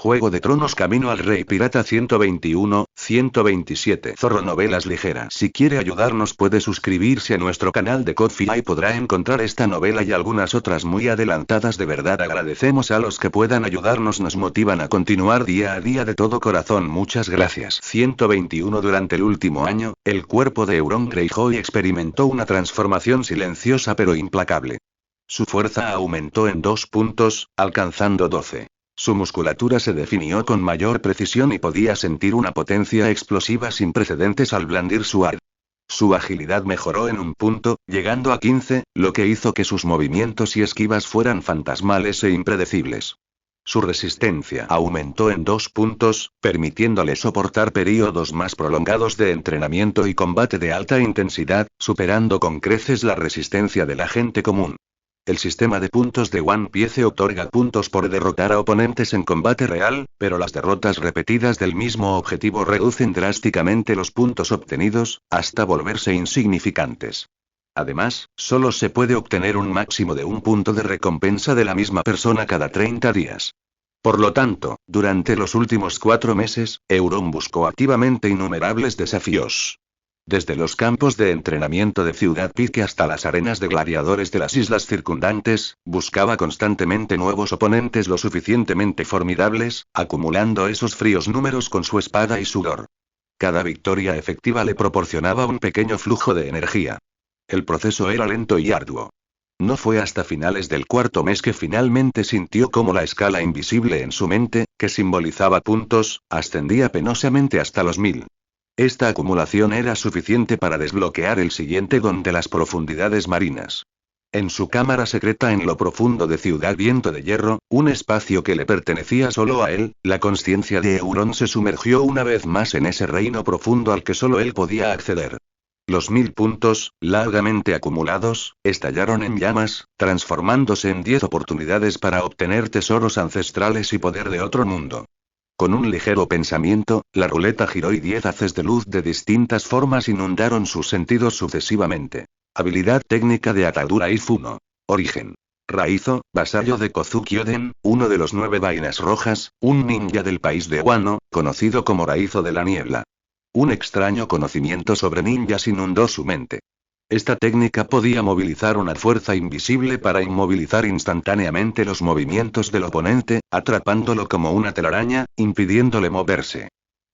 Juego de Tronos Camino al Rey Pirata 121, 127 Zorro Novelas Ligeras. Si quiere ayudarnos puede suscribirse a nuestro canal de Ko-fi y podrá encontrar esta novela y algunas otras muy adelantadas. De verdad agradecemos a los que puedan ayudarnos, nos motivan a continuar día a día de todo corazón. Muchas gracias. 121 Durante el último año, el cuerpo de Euron Greyjoy experimentó una transformación silenciosa pero implacable. Su fuerza aumentó en 2 puntos, alcanzando 12. Su musculatura se definió con mayor precisión y podía sentir una potencia explosiva sin precedentes al blandir su arma. Su agilidad mejoró en 1 punto, llegando a 15, lo que hizo que sus movimientos y esquivas fueran fantasmales e impredecibles. Su resistencia aumentó en 2 puntos, permitiéndole soportar períodos más prolongados de entrenamiento y combate de alta intensidad, superando con creces la resistencia de la gente común. El sistema de puntos de One Piece otorga puntos por derrotar a oponentes en combate real, pero las derrotas repetidas del mismo objetivo reducen drásticamente los puntos obtenidos, hasta volverse insignificantes. Además, solo se puede obtener un máximo de 1 punto de recompensa de la misma persona cada 30 días. Por lo tanto, durante los últimos 4 meses, Euron buscó activamente innumerables desafíos. Desde los campos de entrenamiento de Ciudad Pique hasta las arenas de gladiadores de las islas circundantes, buscaba constantemente nuevos oponentes lo suficientemente formidables, acumulando esos fríos números con su espada y sudor. Cada victoria efectiva le proporcionaba un pequeño flujo de energía. El proceso era lento y arduo. No fue hasta finales del 4º mes que finalmente sintió cómo la escala invisible en su mente, que simbolizaba puntos, ascendía penosamente hasta los 1000. Esta acumulación era suficiente para desbloquear el siguiente don de las profundidades marinas. En su cámara secreta en lo profundo de Ciudad Viento de Hierro, un espacio que le pertenecía solo a él, la conciencia de Euron se sumergió una vez más en ese reino profundo al que solo él podía acceder. Los 1000 puntos, largamente acumulados, estallaron en llamas, transformándose en 10 oportunidades para obtener tesoros ancestrales y poder de otro mundo. Con un ligero pensamiento, la ruleta giró y 10 haces de luz de distintas formas inundaron sus sentidos sucesivamente. Habilidad técnica de atadura Ifuno. Origen. Raizo, vasallo de Kozuki Oden, uno de los 9 vainas rojas, un ninja del país de Wano, conocido como Raizo de la Niebla. Un extraño conocimiento sobre ninjas inundó su mente. Esta técnica podía movilizar una fuerza invisible para inmovilizar instantáneamente los movimientos del oponente, atrapándolo como una telaraña, impidiéndole moverse.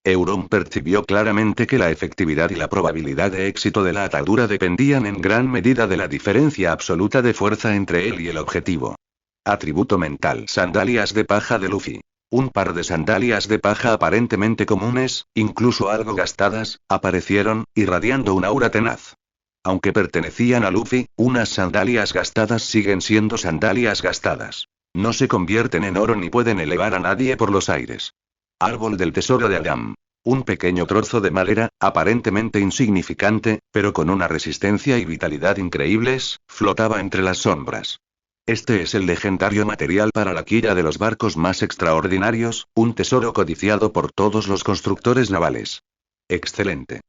Euron percibió claramente que la efectividad y la probabilidad de éxito de la atadura dependían en gran medida de la diferencia absoluta de fuerza entre él y el objetivo. Atributo mental: sandalias de paja de Luffy. Un par de sandalias de paja aparentemente comunes, incluso algo gastadas, aparecieron, irradiando un aura tenaz. Aunque pertenecían a Luffy, unas sandalias gastadas siguen siendo sandalias gastadas. No se convierten en oro ni pueden elevar a nadie por los aires. Árbol del tesoro de Adam. Un pequeño trozo de madera, aparentemente insignificante, pero con una resistencia y vitalidad increíbles, flotaba entre las sombras. Este es el legendario material para la quilla de los barcos más extraordinarios, un tesoro codiciado por todos los constructores navales. Excelente.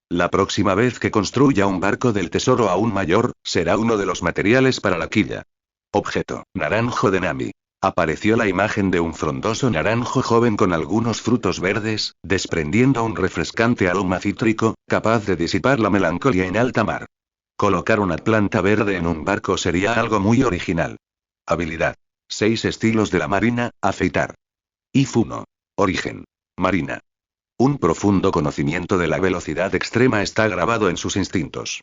La próxima vez que construya un barco del tesoro aún mayor, será uno de los materiales para la quilla. Objeto: naranjo de Nami. Apareció la imagen de un frondoso naranjo joven con algunos frutos verdes, desprendiendo un refrescante aroma cítrico, capaz de disipar la melancolía en alta mar. Colocar una planta verde en un barco sería algo muy original. Habilidad: 6 estilos de la marina, afeitar. Ifuno. Origen: marina. Un profundo conocimiento de la velocidad extrema está grabado en sus instintos.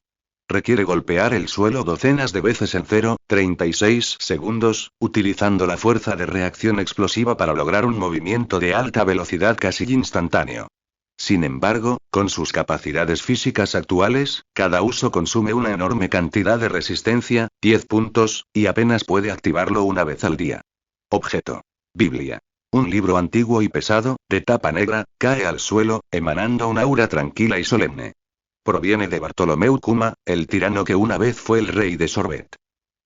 Requiere golpear el suelo docenas de veces en 0,36 segundos, utilizando la fuerza de reacción explosiva para lograr un movimiento de alta velocidad casi instantáneo. Sin embargo, con sus capacidades físicas actuales, cada uso consume una enorme cantidad de resistencia, 10 puntos, y apenas puede activarlo una vez al día. Objeto: Biblia. Un libro antiguo y pesado, de tapa negra, cae al suelo, emanando un aura tranquila y solemne. Proviene de Bartolomeu Kuma, el tirano que una vez fue el rey de Sorbet.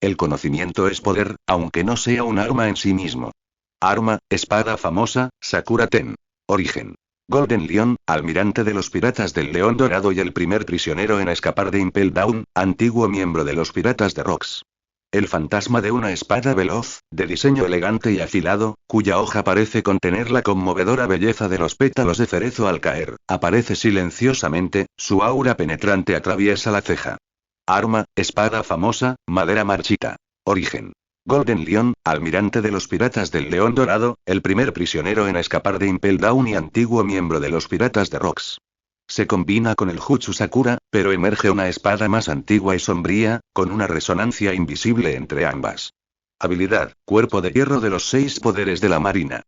El conocimiento es poder, aunque no sea un arma en sí mismo. Arma: espada famosa, Sakura Ten. Origen: Golden Lion, almirante de los piratas del León Dorado y el primer prisionero en escapar de Impel Down, antiguo miembro de los piratas de Rocks. El fantasma de una espada veloz, de diseño elegante y afilado, cuya hoja parece contener la conmovedora belleza de los pétalos de cerezo al caer, aparece silenciosamente, su aura penetrante atraviesa la ceja. Arma, espada famosa, madera marchita. Origen. Golden Lion, almirante de los piratas del León Dorado, el primer prisionero en escapar de Impel Down y antiguo miembro de los piratas de Rocks. Se combina con el Jutsu Sakura, pero emerge una espada más antigua y sombría, con una resonancia invisible entre ambas. Habilidad, cuerpo de hierro de los 6 poderes de la marina.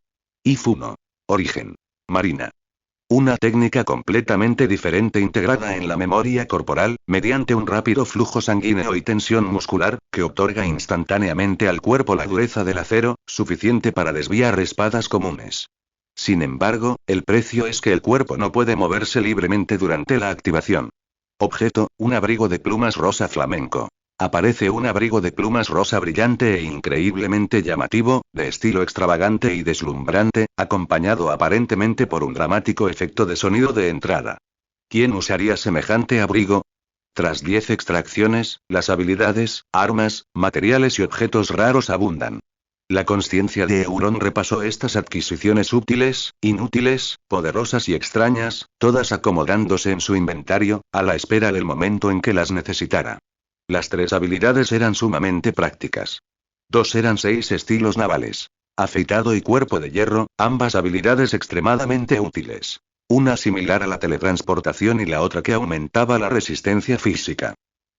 Ifuno. Origen. Marina. Una técnica completamente diferente integrada en la memoria corporal, mediante un rápido flujo sanguíneo y tensión muscular, que otorga instantáneamente al cuerpo la dureza del acero, suficiente para desviar espadas comunes. Sin embargo, el precio es que el cuerpo no puede moverse libremente durante la activación. Objeto, un abrigo de plumas rosa flamenco. Aparece un abrigo de plumas rosa brillante e increíblemente llamativo, de estilo extravagante y deslumbrante, acompañado aparentemente por un dramático efecto de sonido de entrada. ¿Quién usaría semejante abrigo? Tras 10 extracciones, las habilidades, armas, materiales y objetos raros abundan. La conciencia de Euron repasó estas adquisiciones útiles, inútiles, poderosas y extrañas, todas acomodándose en su inventario, a la espera del momento en que las necesitara. Las 3 habilidades eran sumamente prácticas. 2 eran 6 estilos navales. Afeitado y cuerpo de hierro, ambas habilidades extremadamente útiles. Una similar a la teletransportación y la otra que aumentaba la resistencia física.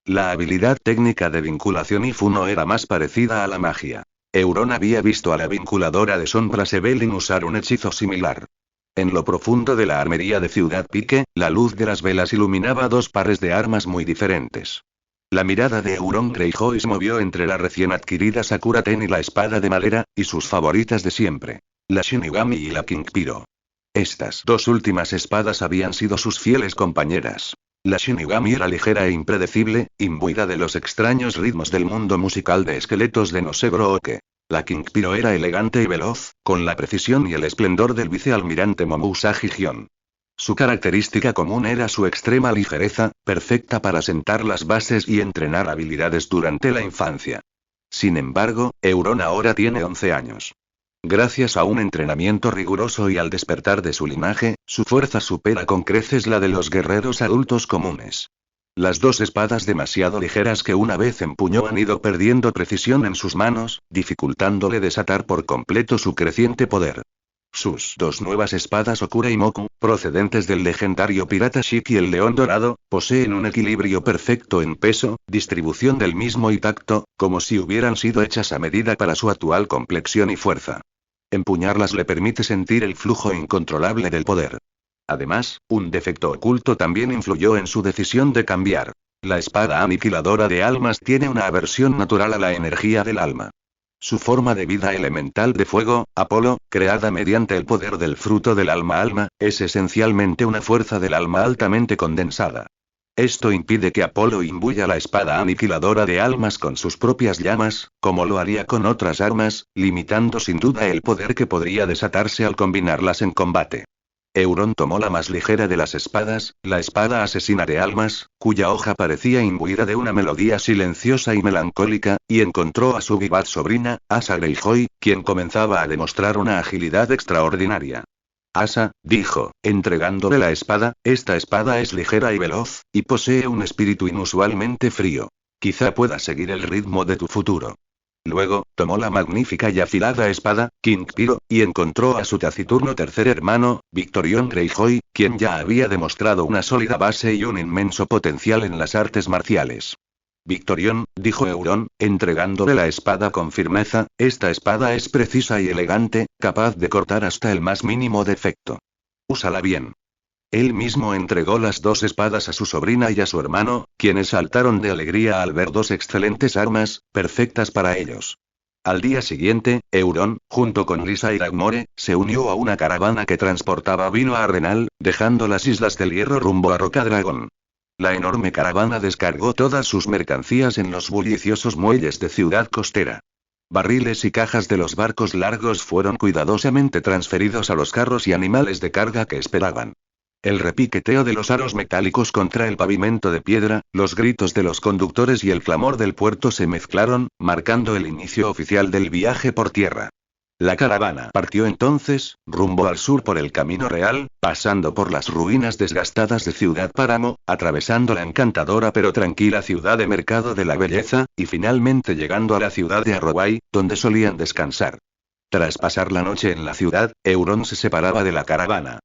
La habilidad técnica de vinculación Ifuno era más parecida a la magia. Euron había visto a la vinculadora de sombras Evelyn usar un hechizo similar. En lo profundo de la armería de Ciudad Pique, la luz de las velas iluminaba 2 pares de armas muy diferentes. La mirada de Euron Greyjoy se movió entre la recién adquirida Sakura Ten y la espada de madera, y sus favoritas de siempre, la Shinigami y la Kinkpiro. Estas 2 últimas espadas habían sido sus fieles compañeras. La Shinigami era ligera e impredecible, imbuida de los extraños ritmos del mundo musical de esqueletos de Nosebro Oke. La Kinkpiro era elegante y veloz, con la precisión y el esplendor del vicealmirante Momousagi Gion. Su característica común era su extrema ligereza, perfecta para sentar las bases y entrenar habilidades durante la infancia. Sin embargo, Euron ahora tiene 11 años. Gracias a un entrenamiento riguroso y al despertar de su linaje, su fuerza supera con creces la de los guerreros adultos comunes. Las 2 espadas demasiado ligeras que una vez empuñó han ido perdiendo precisión en sus manos, dificultándole desatar por completo su creciente poder. Sus 2 nuevas espadas Okura y Moku, procedentes del legendario pirata Shiki el León Dorado, poseen un equilibrio perfecto en peso, distribución del mismo y tacto, como si hubieran sido hechas a medida para su actual complexión y fuerza. Empuñarlas le permite sentir el flujo incontrolable del poder. Además, un defecto oculto también influyó en su decisión de cambiar. La espada aniquiladora de almas tiene una aversión natural a la energía del alma. Su forma de vida elemental de fuego, Apolo, creada mediante el poder del fruto del alma, es esencialmente una fuerza del alma altamente condensada. Esto impide que Apolo imbuya la espada aniquiladora de almas con sus propias llamas, como lo haría con otras armas, limitando sin duda el poder que podría desatarse al combinarlas en combate. Euron tomó la más ligera de las espadas, la espada asesina de almas, cuya hoja parecía imbuida de una melodía silenciosa y melancólica, y encontró a su vivaz sobrina, Asa Greyjoy, quien comenzaba a demostrar una agilidad extraordinaria. Asa, dijo, entregándole la espada, esta espada es ligera y veloz, y posee un espíritu inusualmente frío. Quizá pueda seguir el ritmo de tu futuro. Luego, tomó la magnífica y afilada espada, Kinkpiro, y encontró a su taciturno tercer hermano, Victorion Greyjoy, quien ya había demostrado una sólida base y un inmenso potencial en las artes marciales. Victorion, dijo Euron, entregándole la espada con firmeza, esta espada es precisa y elegante, capaz de cortar hasta el más mínimo defecto. Úsala bien. Él mismo entregó las 2 espadas a su sobrina y a su hermano, quienes saltaron de alegría al ver 2 excelentes armas, perfectas para ellos. Al día siguiente, Euron, junto con Lysa y Dagmore, se unió a una caravana que transportaba vino a Ardenal, dejando las Islas del Hierro rumbo a Rocadragón. La enorme caravana descargó todas sus mercancías en los bulliciosos muelles de Ciudad Costera. Barriles y cajas de los barcos largos fueron cuidadosamente transferidos a los carros y animales de carga que esperaban. El repiqueteo de los aros metálicos contra el pavimento de piedra, los gritos de los conductores y el clamor del puerto se mezclaron, marcando el inicio oficial del viaje por tierra. La caravana partió entonces, rumbo al sur por el camino real, pasando por las ruinas desgastadas de Ciudad Páramo, atravesando la encantadora pero tranquila ciudad de Mercado de la Belleza, y finalmente llegando a la ciudad de Arroway, donde solían descansar. Tras pasar la noche en la ciudad, Euron se separaba de la caravana.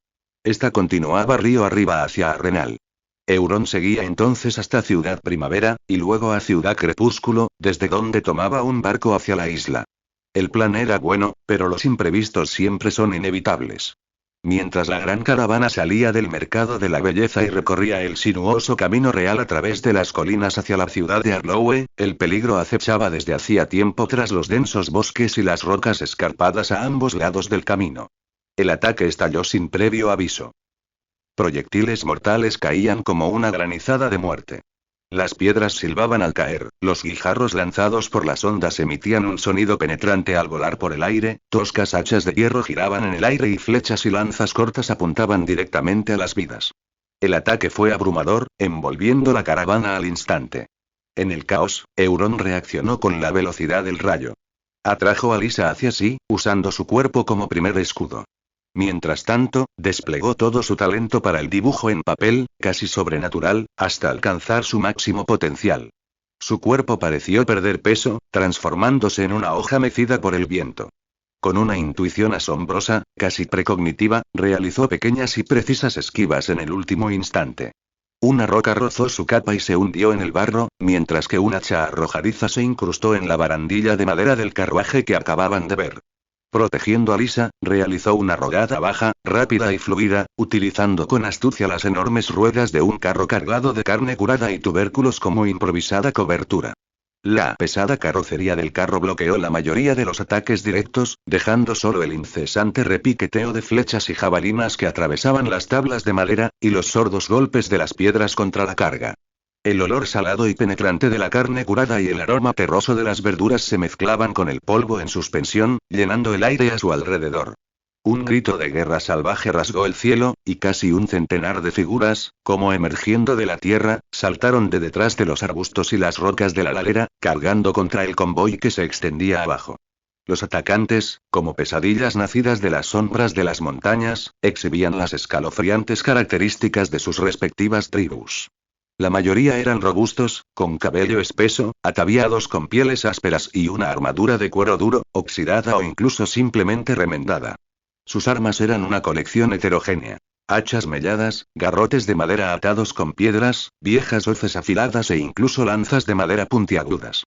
Esta continuaba río arriba hacia Arenal. Euron seguía entonces hasta Ciudad Primavera, y luego a Ciudad Crepúsculo, desde donde tomaba un barco hacia la isla. El plan era bueno, pero los imprevistos siempre son inevitables. Mientras la gran caravana salía del Mercado de la Belleza y recorría el sinuoso camino real a través de las colinas hacia la ciudad de Arlowe, el peligro acechaba desde hacía tiempo tras los densos bosques y las rocas escarpadas a ambos lados del camino. El ataque estalló sin previo aviso. Proyectiles mortales caían como una granizada de muerte. Las piedras silbaban al caer, los guijarros lanzados por las ondas emitían un sonido penetrante al volar por el aire, toscas hachas de hierro giraban en el aire y flechas y lanzas cortas apuntaban directamente a las vidas. El ataque fue abrumador, envolviendo la caravana al instante. En el caos, Euron reaccionó con la velocidad del rayo. Atrajo a Lysa hacia sí, usando su cuerpo como primer escudo. Mientras tanto, desplegó todo su talento para el dibujo en papel, casi sobrenatural, hasta alcanzar su máximo potencial. Su cuerpo pareció perder peso, transformándose en una hoja mecida por el viento. Con una intuición asombrosa, casi precognitiva, realizó pequeñas y precisas esquivas en el último instante. Una roca rozó su capa y se hundió en el barro, mientras que un hacha arrojadiza se incrustó en la barandilla de madera del carruaje que acababan de ver. Protegiendo a Lysa, realizó una rodada baja, rápida y fluida, utilizando con astucia las enormes ruedas de un carro cargado de carne curada y tubérculos como improvisada cobertura. La pesada carrocería del carro bloqueó la mayoría de los ataques directos, dejando solo el incesante repiqueteo de flechas y jabalinas que atravesaban las tablas de madera, y los sordos golpes de las piedras contra la carga. El olor salado y penetrante de la carne curada y el aroma terroso de las verduras se mezclaban con el polvo en suspensión, llenando el aire a su alrededor. Un grito de guerra salvaje rasgó el cielo, y casi un centenar de figuras, como emergiendo de la tierra, saltaron de detrás de los arbustos y las rocas de la ladera, cargando contra el convoy que se extendía abajo. Los atacantes, como pesadillas nacidas de las sombras de las montañas, exhibían las escalofriantes características de sus respectivas tribus. La mayoría eran robustos, con cabello espeso, ataviados con pieles ásperas y una armadura de cuero duro, oxidada o incluso simplemente remendada. Sus armas eran una colección heterogénea. Hachas melladas, garrotes de madera atados con piedras, viejas hoces afiladas e incluso lanzas de madera puntiagudas.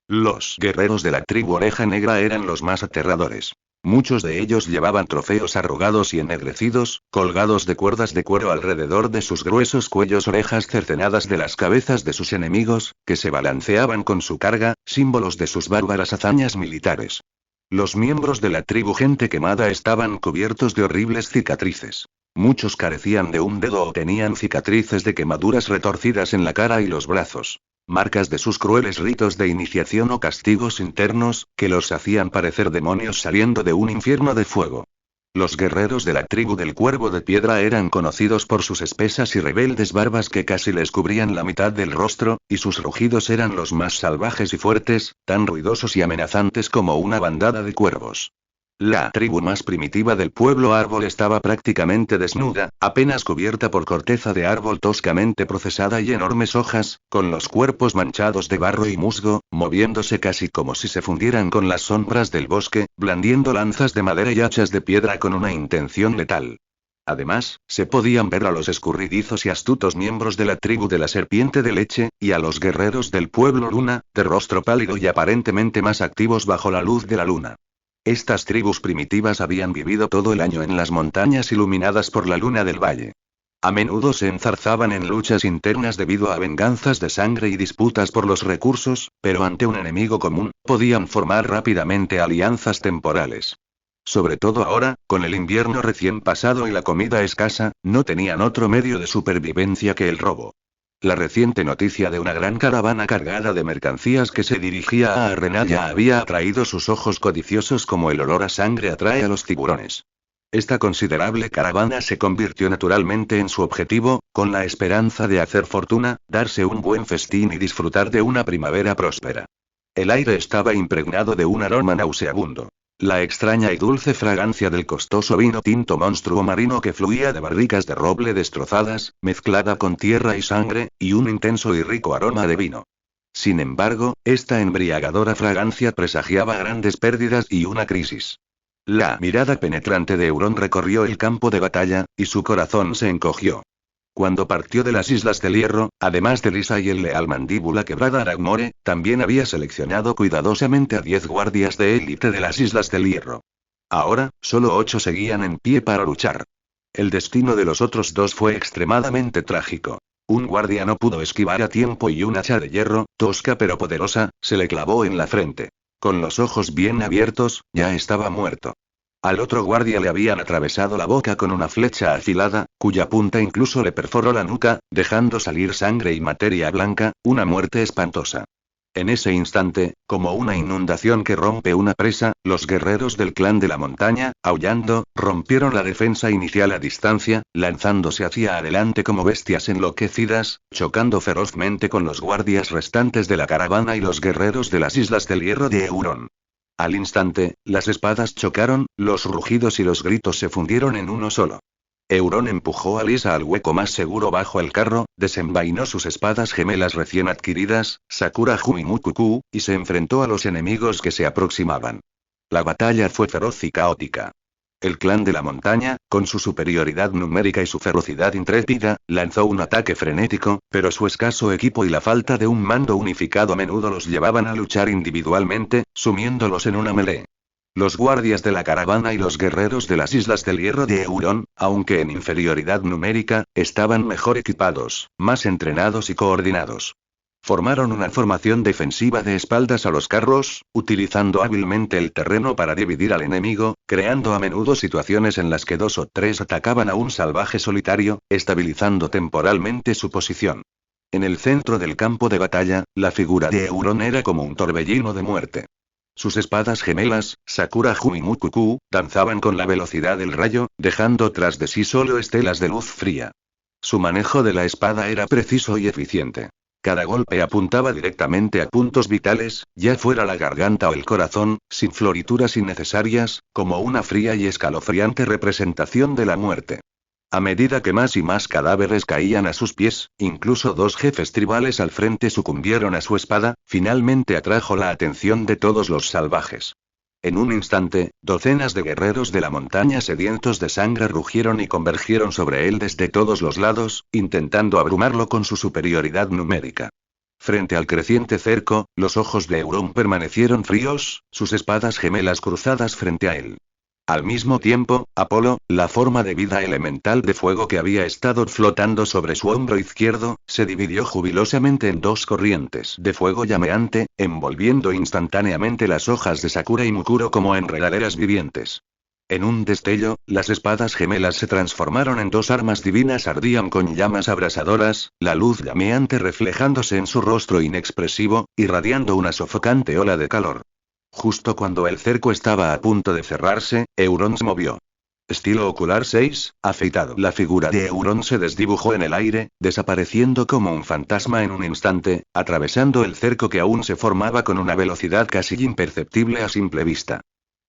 Los guerreros de la tribu Oreja Negra eran los más aterradores. Muchos de ellos llevaban trofeos arrugados y ennegrecidos, colgados de cuerdas de cuero alrededor de sus gruesos cuellos, orejas cercenadas de las cabezas de sus enemigos, que se balanceaban con su carga, símbolos de sus bárbaras hazañas militares. Los miembros de la tribu Gente Quemada estaban cubiertos de horribles cicatrices. Muchos carecían de un dedo o tenían cicatrices de quemaduras retorcidas en la cara y los brazos. Marcas de sus crueles ritos de iniciación o castigos internos, que los hacían parecer demonios saliendo de un infierno de fuego. Los guerreros de la tribu del Cuervo de Piedra eran conocidos por sus espesas y rebeldes barbas que casi les cubrían la mitad del rostro, y sus rugidos eran los más salvajes y fuertes, tan ruidosos y amenazantes como una bandada de cuervos. La tribu más primitiva del pueblo árbol estaba prácticamente desnuda, apenas cubierta por corteza de árbol toscamente procesada y enormes hojas, con los cuerpos manchados de barro y musgo, moviéndose casi como si se fundieran con las sombras del bosque, blandiendo lanzas de madera y hachas de piedra con una intención letal. Además, se podían ver a los escurridizos y astutos miembros de la tribu de la Serpiente de Leche, y a los guerreros del pueblo Luna, de rostro pálido y aparentemente más activos bajo la luz de la luna. Estas tribus primitivas habían vivido todo el año en las montañas iluminadas por la luna del valle. A menudo se enzarzaban en luchas internas debido a venganzas de sangre y disputas por los recursos, pero ante un enemigo común, podían formar rápidamente alianzas temporales. Sobre todo ahora, con el invierno recién pasado y la comida escasa, no tenían otro medio de supervivencia que el robo. La reciente noticia de una gran caravana cargada de mercancías que se dirigía a Arenal ya había atraído sus ojos codiciosos como el olor a sangre atrae a los tiburones. Esta considerable caravana se convirtió naturalmente en su objetivo, con la esperanza de hacer fortuna, darse un buen festín y disfrutar de una primavera próspera. El aire estaba impregnado de un aroma nauseabundo. La extraña y dulce fragancia del costoso vino tinto monstruo marino que fluía de barricas de roble destrozadas, mezclada con tierra y sangre, y un intenso y rico aroma de vino. Sin embargo, esta embriagadora fragancia presagiaba grandes pérdidas y una crisis. La mirada penetrante de Euron recorrió el campo de batalla, y su corazón se encogió. Cuando partió de las Islas del Hierro, además de Lysa y el leal Mandíbula Quebrada Aragmore, también había seleccionado cuidadosamente a 10 guardias de élite de las Islas del Hierro. Ahora, solo 8 seguían en pie para luchar. El destino de los otros 2 fue extremadamente trágico. Un guardia no pudo esquivar a tiempo y un hacha de hierro, tosca pero poderosa, se le clavó en la frente. Con los ojos bien abiertos, ya estaba muerto. Al otro guardia le habían atravesado la boca con una flecha afilada, cuya punta incluso le perforó la nuca, dejando salir sangre y materia blanca, una muerte espantosa. En ese instante, como una inundación que rompe una presa, los guerreros del clan de la montaña, aullando, rompieron la defensa inicial a distancia, lanzándose hacia adelante como bestias enloquecidas, chocando ferozmente con los guardias restantes de la caravana y los guerreros de las Islas del Hierro de Euron. Al instante, las espadas chocaron, los rugidos y los gritos se fundieron en uno solo. Euron empujó a Lysa al hueco más seguro bajo el carro, desenvainó sus espadas gemelas recién adquiridas, Sakura Ju y Mukuku, y se enfrentó a los enemigos que se aproximaban. La batalla fue feroz y caótica. El clan de la montaña, con su superioridad numérica y su ferocidad intrépida, lanzó un ataque frenético, pero su escaso equipo y la falta de un mando unificado a menudo los llevaban a luchar individualmente, sumiéndolos en una melee. Los guardias de la caravana y los guerreros de las Islas del Hierro de Euron, aunque en inferioridad numérica, estaban mejor equipados, más entrenados y coordinados. Formaron una formación defensiva de espaldas a los carros, utilizando hábilmente el terreno para dividir al enemigo, creando a menudo situaciones en las que 2 o 3 atacaban a un salvaje solitario, estabilizando temporalmente su posición. En el centro del campo de batalla, la figura de Euron era como un torbellino de muerte. Sus espadas gemelas, Sakura Ju y Mukuku, danzaban con la velocidad del rayo, dejando tras de sí solo estelas de luz fría. Su manejo de la espada era preciso y eficiente. Cada golpe apuntaba directamente a puntos vitales, ya fuera la garganta o el corazón, sin florituras innecesarias, como una fría y escalofriante representación de la muerte. A medida que más y más cadáveres caían a sus pies, incluso 2 jefes tribales al frente sucumbieron a su espada, finalmente atrajo la atención de todos los salvajes. En un instante, docenas de guerreros de la montaña sedientos de sangre rugieron y convergieron sobre él desde todos los lados, intentando abrumarlo con su superioridad numérica. Frente al creciente cerco, los ojos de Euron permanecieron fríos, sus espadas gemelas cruzadas frente a él. Al mismo tiempo, Apolo, la forma de vida elemental de fuego que había estado flotando sobre su hombro izquierdo, se dividió jubilosamente en 2 corrientes de fuego llameante, envolviendo instantáneamente las hojas de Sakura y Mukuro como enredaderas vivientes. En un destello, las espadas gemelas se transformaron en 2 armas divinas, ardían con llamas abrasadoras, la luz llameante reflejándose en su rostro inexpresivo, irradiando una sofocante ola de calor. Justo cuando el cerco estaba a punto de cerrarse, Euron se movió. Estilo ocular 6, afeitado. La figura de Euron se desdibujó en el aire, desapareciendo como un fantasma en un instante, atravesando el cerco que aún se formaba con una velocidad casi imperceptible a simple vista.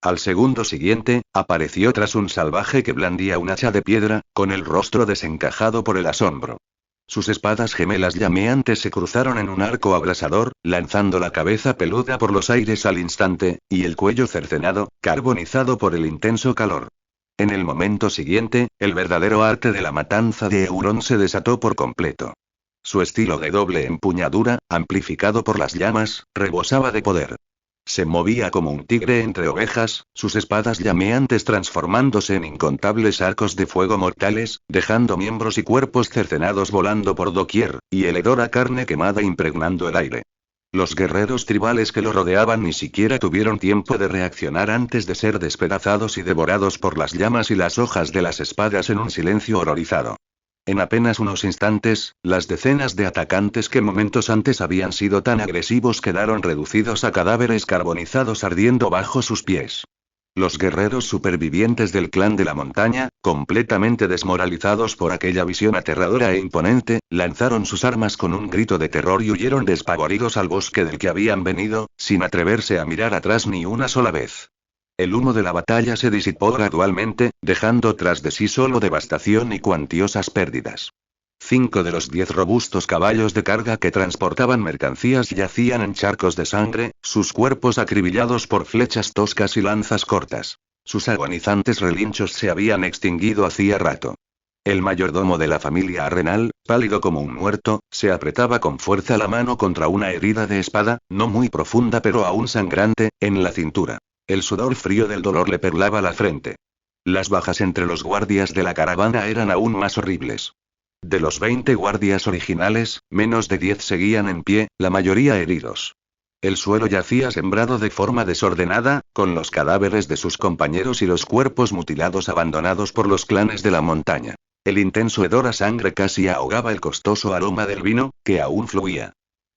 Al segundo siguiente, apareció tras un salvaje que blandía un hacha de piedra, con el rostro desencajado por el asombro. Sus espadas gemelas llameantes se cruzaron en un arco abrasador, lanzando la cabeza peluda por los aires al instante, y el cuello cercenado, carbonizado por el intenso calor. En el momento siguiente, el verdadero arte de la matanza de Euron se desató por completo. Su estilo de doble empuñadura, amplificado por las llamas, rebosaba de poder. Se movía como un tigre entre ovejas, sus espadas llameantes transformándose en incontables arcos de fuego mortales, dejando miembros y cuerpos cercenados volando por doquier, y el hedor a carne quemada impregnando el aire. Los guerreros tribales que lo rodeaban ni siquiera tuvieron tiempo de reaccionar antes de ser despedazados y devorados por las llamas y las hojas de las espadas en un silencio horrorizado. En apenas unos instantes, las decenas de atacantes que momentos antes habían sido tan agresivos quedaron reducidos a cadáveres carbonizados ardiendo bajo sus pies. Los guerreros supervivientes del clan de la montaña, completamente desmoralizados por aquella visión aterradora e imponente, lanzaron sus armas con un grito de terror y huyeron despavoridos al bosque del que habían venido, sin atreverse a mirar atrás ni una sola vez. El humo de la batalla se disipó gradualmente, dejando tras de sí solo devastación y cuantiosas pérdidas. 5 de los 10 robustos caballos de carga que transportaban mercancías yacían en charcos de sangre, sus cuerpos acribillados por flechas toscas y lanzas cortas. Sus agonizantes relinchos se habían extinguido hacía rato. El mayordomo de la familia Arenal, pálido como un muerto, se apretaba con fuerza la mano contra una herida de espada, no muy profunda pero aún sangrante, en la cintura. El sudor frío del dolor le perlaba la frente. Las bajas entre los guardias de la caravana eran aún más horribles. De los 20 guardias originales, menos de 10 seguían en pie, la mayoría heridos. El suelo yacía sembrado de forma desordenada, con los cadáveres de sus compañeros y los cuerpos mutilados abandonados por los clanes de la montaña. El intenso hedor a sangre casi ahogaba el costoso aroma del vino, que aún fluía.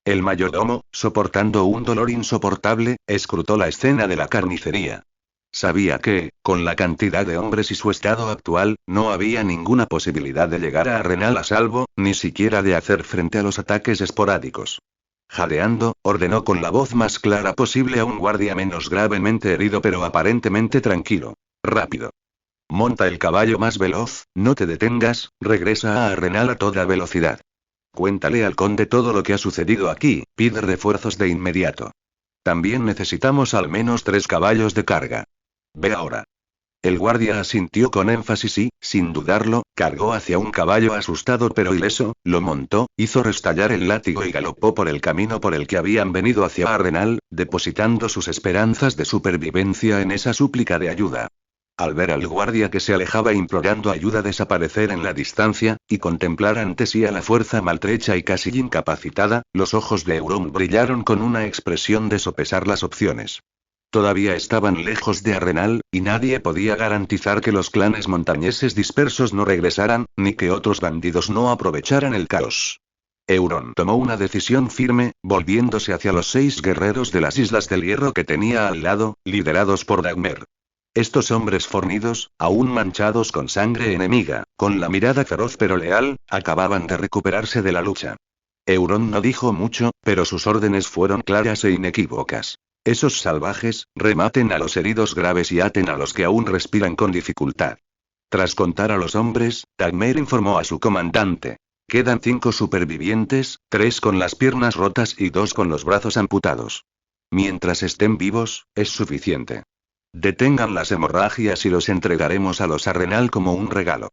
El mayordomo, soportando un dolor insoportable, escrutó la escena de la carnicería. Sabía que, con la cantidad de hombres y su estado actual, no había ninguna posibilidad de llegar a Arenal a salvo, ni siquiera de hacer frente a los ataques esporádicos. Jadeando, ordenó con la voz más clara posible a un guardia menos gravemente herido pero aparentemente tranquilo. Rápido. Monta el caballo más veloz, no te detengas, regresa a Arenal a toda velocidad. Cuéntale al conde todo lo que ha sucedido aquí, pide refuerzos de inmediato. También necesitamos al menos 3 caballos de carga. Ve ahora. El guardia asintió con énfasis y, sin dudarlo, cargó hacia un caballo asustado pero ileso, lo montó, hizo restallar el látigo y galopó por el camino por el que habían venido hacia Arenal, depositando sus esperanzas de supervivencia en esa súplica de ayuda. Al ver al guardia que se alejaba implorando ayuda desaparecer en la distancia, y contemplar ante sí a la fuerza maltrecha y casi incapacitada, los ojos de Euron brillaron con una expresión de sopesar las opciones. Todavía estaban lejos de Arenal, y nadie podía garantizar que los clanes montañeses dispersos no regresaran, ni que otros bandidos no aprovecharan el caos. Euron tomó una decisión firme, volviéndose hacia los 6 guerreros de las Islas del Hierro que tenía al lado, liderados por Dagmer. Estos hombres fornidos, aún manchados con sangre enemiga, con la mirada feroz pero leal, acababan de recuperarse de la lucha. Euron no dijo mucho, pero sus órdenes fueron claras e inequívocas. Esos salvajes, rematen a los heridos graves y aten a los que aún respiran con dificultad. Tras contar a los hombres, Dagmer informó a su comandante. Quedan 5 supervivientes, 3 con las piernas rotas y 2 con los brazos amputados. Mientras estén vivos, es suficiente. Detengan las hemorragias y los entregaremos a los Arenal como un regalo.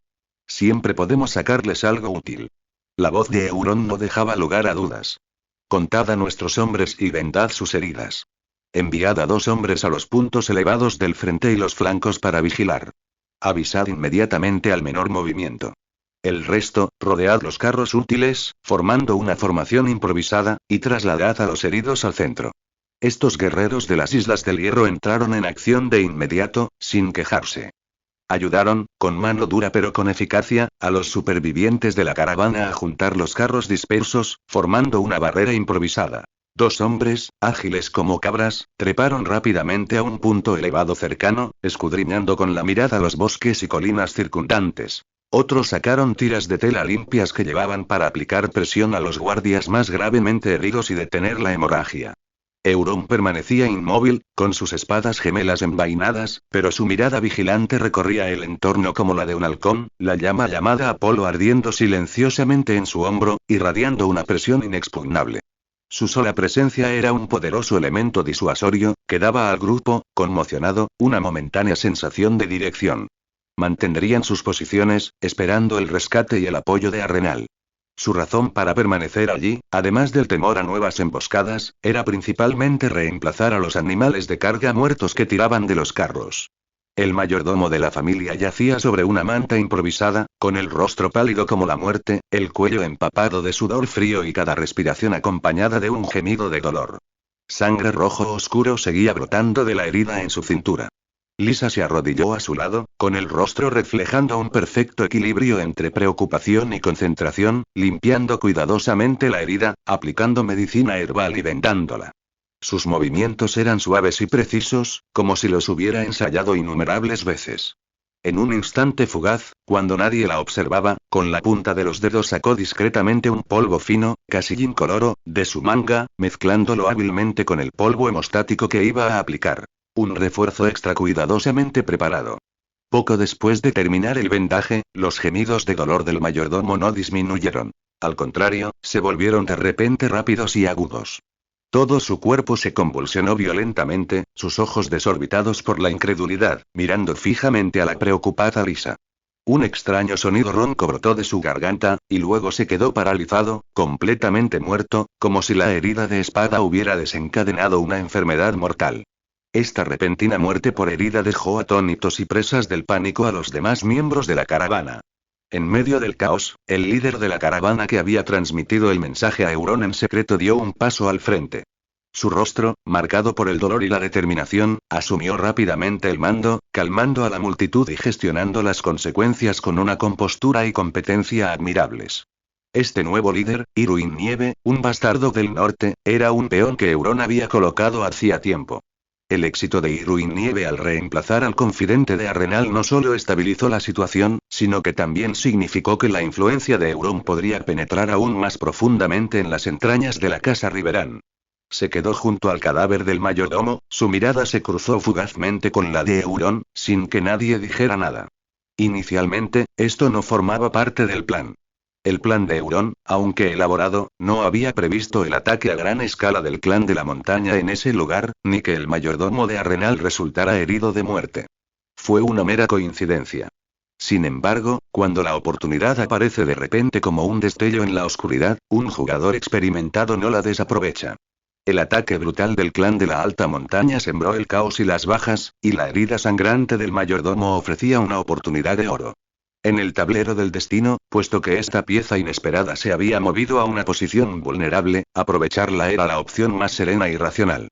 Siempre podemos sacarles algo útil. La voz de Euron no dejaba lugar a dudas. Contad a nuestros hombres y vendad sus heridas. Enviad a 2 hombres a los puntos elevados del frente y los flancos para vigilar. Avisad inmediatamente al menor movimiento. El resto, rodead los carros útiles, formando una formación improvisada, y trasladad a los heridos al centro. Estos guerreros de las Islas del Hierro entraron en acción de inmediato, sin quejarse. Ayudaron, con mano dura pero con eficacia, a los supervivientes de la caravana a juntar los carros dispersos, formando una barrera improvisada. 2 hombres, ágiles como cabras, treparon rápidamente a un punto elevado cercano, escudriñando con la mirada los bosques y colinas circundantes. Otros sacaron tiras de tela limpias que llevaban para aplicar presión a los guardias más gravemente heridos y detener la hemorragia. Euron permanecía inmóvil, con sus espadas gemelas envainadas, pero su mirada vigilante recorría el entorno como la de un halcón, la llama llamada Apolo ardiendo silenciosamente en su hombro, irradiando una presión inexpugnable. Su sola presencia era un poderoso elemento disuasorio, que daba al grupo, conmocionado, una momentánea sensación de dirección. Mantendrían sus posiciones, esperando el rescate y el apoyo de Arenal. Su razón para permanecer allí, además del temor a nuevas emboscadas, era principalmente reemplazar a los animales de carga muertos que tiraban de los carros. El mayordomo de la familia yacía sobre una manta improvisada, con el rostro pálido como la muerte, el cuello empapado de sudor frío y cada respiración acompañada de un gemido de dolor. Sangre rojo oscuro seguía brotando de la herida en su cintura. Lisa se arrodilló a su lado, con el rostro reflejando un perfecto equilibrio entre preocupación y concentración, limpiando cuidadosamente la herida, aplicando medicina herbal y vendándola. Sus movimientos eran suaves y precisos, como si los hubiera ensayado innumerables veces. En un instante fugaz, cuando nadie la observaba, con la punta de los dedos sacó discretamente un polvo fino, casi incoloro, de su manga, mezclándolo hábilmente con el polvo hemostático que iba a aplicar. Un refuerzo extra cuidadosamente preparado. Poco después de terminar el vendaje, los gemidos de dolor del mayordomo no disminuyeron. Al contrario, se volvieron de repente rápidos y agudos. Todo su cuerpo se convulsionó violentamente, sus ojos desorbitados por la incredulidad, mirando fijamente a la preocupada Lisa. Un extraño sonido ronco brotó de su garganta, y luego se quedó paralizado, completamente muerto, como si la herida de espada hubiera desencadenado una enfermedad mortal. Esta repentina muerte por herida dejó atónitos y presas del pánico a los demás miembros de la caravana. En medio del caos, el líder de la caravana que había transmitido el mensaje a Euron en secreto dio un paso al frente. Su rostro, marcado por el dolor y la determinación, asumió rápidamente el mando, calmando a la multitud y gestionando las consecuencias con una compostura y competencia admirables. Este nuevo líder, Irwin Nieve, un bastardo del norte, era un peón que Euron había colocado hacía tiempo. El éxito de Irwin Nieve al reemplazar al confidente de Arrenal no solo estabilizó la situación, sino que también significó que la influencia de Euron podría penetrar aún más profundamente en las entrañas de la casa Riverán. Se quedó junto al cadáver del mayordomo, su mirada se cruzó fugazmente con la de Euron, sin que nadie dijera nada. Inicialmente, esto no formaba parte del plan. El plan de Euron, aunque elaborado, no había previsto el ataque a gran escala del clan de la montaña en ese lugar, ni que el mayordomo de Arrenal resultara herido de muerte. Fue una mera coincidencia. Sin embargo, cuando la oportunidad aparece de repente como un destello en la oscuridad, un jugador experimentado no la desaprovecha. El ataque brutal del clan de la alta montaña sembró el caos y las bajas, y la herida sangrante del mayordomo ofrecía una oportunidad de oro. En el tablero del destino, puesto que esta pieza inesperada se había movido a una posición vulnerable, aprovecharla era la opción más serena y racional.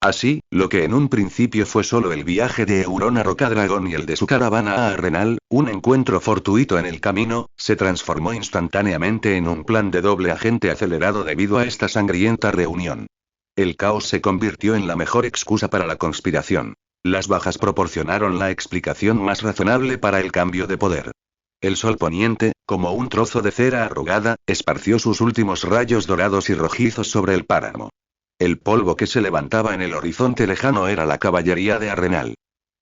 Así, lo que en un principio fue solo el viaje de Euron a Rocadragón y el de su caravana a Arrenal, un encuentro fortuito en el camino, se transformó instantáneamente en un plan de doble agente acelerado debido a esta sangrienta reunión. El caos se convirtió en la mejor excusa para la conspiración. Las bajas proporcionaron la explicación más razonable para el cambio de poder. El sol poniente, como un trozo de cera arrugada, esparció sus últimos rayos dorados y rojizos sobre el páramo. El polvo que se levantaba en el horizonte lejano era la caballería de Arrenal.